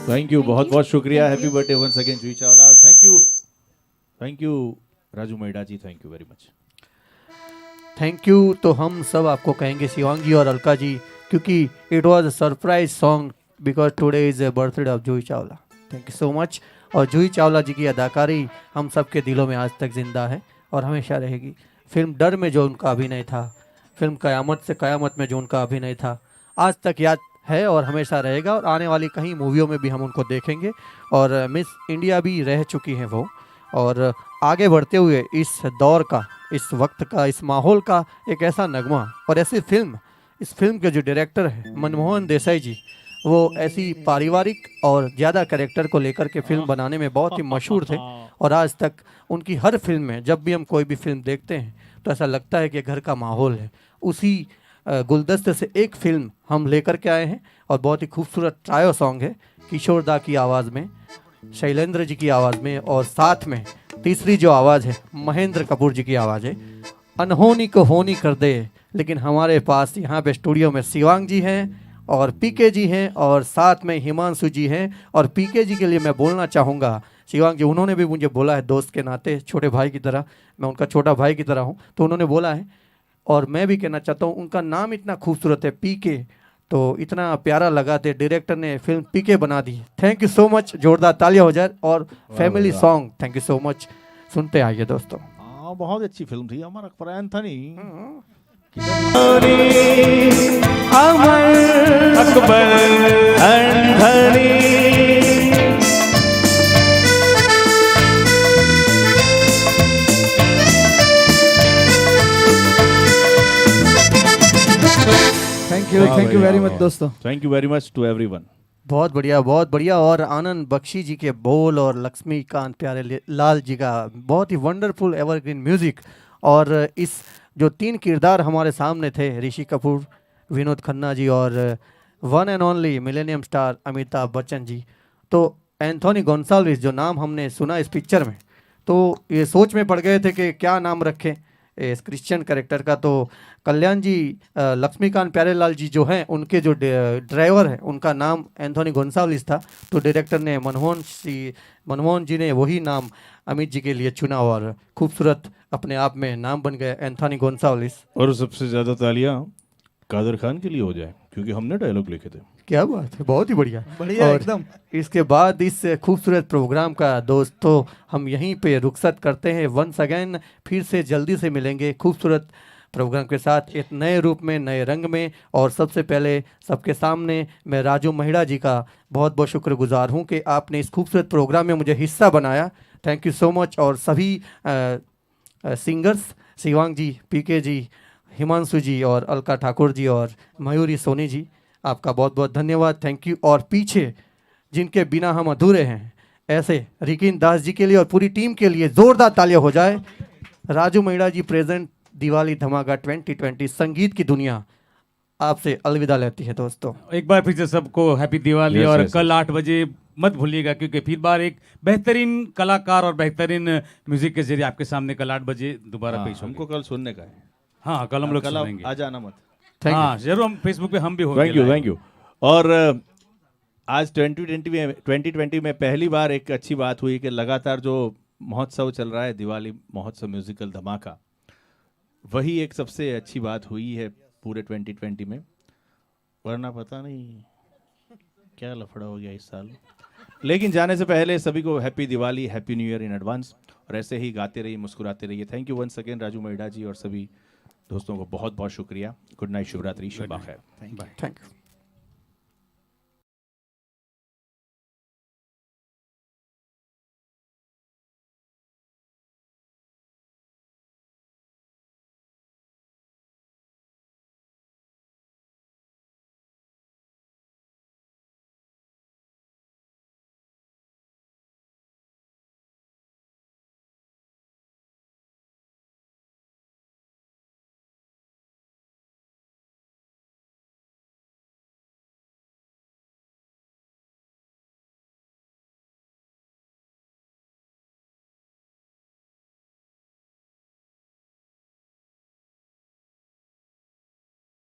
थैंक यू, बहुत बहुत शुक्रिया। Happy birthday once again Juhi Chawla, और thank you Raju Maida ji, thank you very much. Thank you तो हम सब आपको कहेंगे शिवांग जी और अलका जी, क्योंकि it was a surprise song because today is a birthday of Juhi Chawla. Thank you so much. और जूही चावला जी की अदाकारी हम सब के दिलों में आज तक ज़िंदा है और हमेशा रहेगी। फिल्म डर में जो उनका अभिनय था, फिल्म क़यामत से क़यामत में जो उनका अभिनय था, आज तक याद है और हमेशा रहेगा। और आने वाली कई मूवियों में भी हम उनको देखेंगे। और मिस इंडिया भी रह चुकी हैं वो। और आगे बढ़ते हुए इस दौर का, इस वक्त का, इस माहौल का एक ऐसा नगमा और ऐसी फिल्म, इस फिल्म के जो डायरेक्टर हैं मनमोहन देसाई जी, वो ऐसी पारिवारिक और ज़्यादा कैरेक्टर को लेकर के फिल्म बनाने में बहुत ही मशहूर थे। और आज तक उनकी हर फिल्म में जब भी हम कोई भी फिल्म देखते हैं तो ऐसा लगता है कि घर का माहौल है। उसी गुलदस्ते से एक फिल्म हम लेकर के आए हैं और बहुत ही खूबसूरत ट्रायो सॉन्ग है किशोर दा की आवाज़ में, शैलेंद्र जी की आवाज़ में, और साथ में तीसरी जो आवाज़ है महेंद्र कपूर जी की आवाज़ है। अनहोनी को होनी कर दे। लेकिन हमारे पास यहाँ पे स्टूडियो में शिवांग जी हैं और पीके जी हैं और साथ में हिमांशु जी हैं। और पीके जी के लिए मैं बोलना चाहूँगा, शिवांग जी उन्होंने भी मुझे बोला है दोस्त के नाते, छोटे भाई की तरह, मैं उनका छोटा भाई की तरह हूँ, तो उन्होंने बोला है और मैं भी कहना चाहता हूँ, उनका नाम इतना खूबसूरत है पीके, तो इतना प्यारा लगा थे डायरेक्टर ने फिल्म पीके बना दी। थैंक यू सो मच, जोरदार तालियां हो जाए। और family song, thank you so much. सुनते आइए दोस्तों। हाँ, बहुत अच्छी फिल्म थी। Amar Akbar Anthony, Amar Akbar Andheri. Thank you very much दोस्तों। Thank you very much to everyone. बहुत बढ़िया, बहुत बढ़िया। और आनंद बख्शी जी के बोल और लक्ष्मीकांत प्यारे लाल जी का बहुत ही वंडरफुल एवरग्रीन म्यूज़िक। और इस जो तीन किरदार हमारे सामने थे, ऋषि कपूर, विनोद खन्ना जी और one and only millennium star Amitabh Bachchan ji, तो एंथोनी गोन्साल्विस जो नाम हमने सुना इस पिक्चर में, तो ये सोच में पड़ गए थे कि क्या नाम रखें इस क्रिश्चियन कैरेक्टर का। तो कल्याण जी, लक्ष्मीकांत प्यारेलाल जी जो हैं, उनके जो ड्राइवर हैं, उनका नाम एंथोनी गोन्साल्विस था। तो डायरेक्टर ने मनमोहन जी ने वही नाम अमित जी के लिए चुना और खूबसूरत अपने आप में नाम बन गया एंथोनी गोन्साल्विस। और सबसे ज़्यादा तालियां कादर खान के लिए हो जाए, क्योंकि हमने डायलॉग लिखे थे। क्या बात है, बहुत ही बढ़िया। बढ़िया और एकदम। इसके बाद इस खूबसूरत प्रोग्राम का दोस्तों हम यहीं पे रुखसत करते हैं। वंस अगेन फिर से जल्दी से मिलेंगे खूबसूरत प्रोग्राम के साथ, एक नए रूप में, नए रंग में। और सबसे पहले सबके सामने मैं राजू महिड़ा जी का बहुत बहुत शुक्रगुजार हूँ कि आपने इस खूबसूरत प्रोग्राम में मुझे हिस्सा बनाया। Thank you so much. और सभी सिंगर्स, शिवांग जी, पीके जी, हिमांशु जी और अलका ठाकुर जी और मयूरी सोनी जी, आपका बहुत बहुत धन्यवाद, थैंक यू। और पीछे जिनके बिना हम अधूरे हैं, ऐसे रिकिन दास जी के लिए और पूरी टीम के लिए जोरदार तालियां हो जाए। राजू महिड़ा जी प्रेजेंट दिवाली धमाका 2020 संगीत की दुनिया आपसे अलविदा लेती है दोस्तों। एक बार फिर से सबको हैप्पी दिवाली। Yes, और yes, कल 8 बजे मत भूलिएगा, क्योंकि फिर बार एक बेहतरीन कलाकार और बेहतरीन म्यूजिक के जरिए आपके सामने कल 8 बजे दोबारा पेश हमको होंगे। कल सुनने का है। हाँ, कल हम लोग कल आप सुनेंगे। आ जाना मत। हाँ जरूर, हम फेसबुक पे हम भी होंगे। Thank you, live। Thank you. और आज 2020 में पहली बार एक अच्छी बात हुई कि लगातार जो महोत्सव चल रहा है, दिवाली महोत्सव म्यूजिकल धमाका, वही एक सबसे अच्छी बात हुई है पूरे 2020 में। वरना पता नहीं क्या लफड़ा हो गया इस साल। लेकिन जाने से पहले सभी को happy Diwali, happy new year in advance. और ऐसे ही गाते रहिए, मुस्कुराते रहिए। Thank you once again Raju Mahida ji और सभी दोस्तों को बहुत बहुत शुक्रिया। गुड नाइट, शिवरात्रि, शब बखैर। Thank you.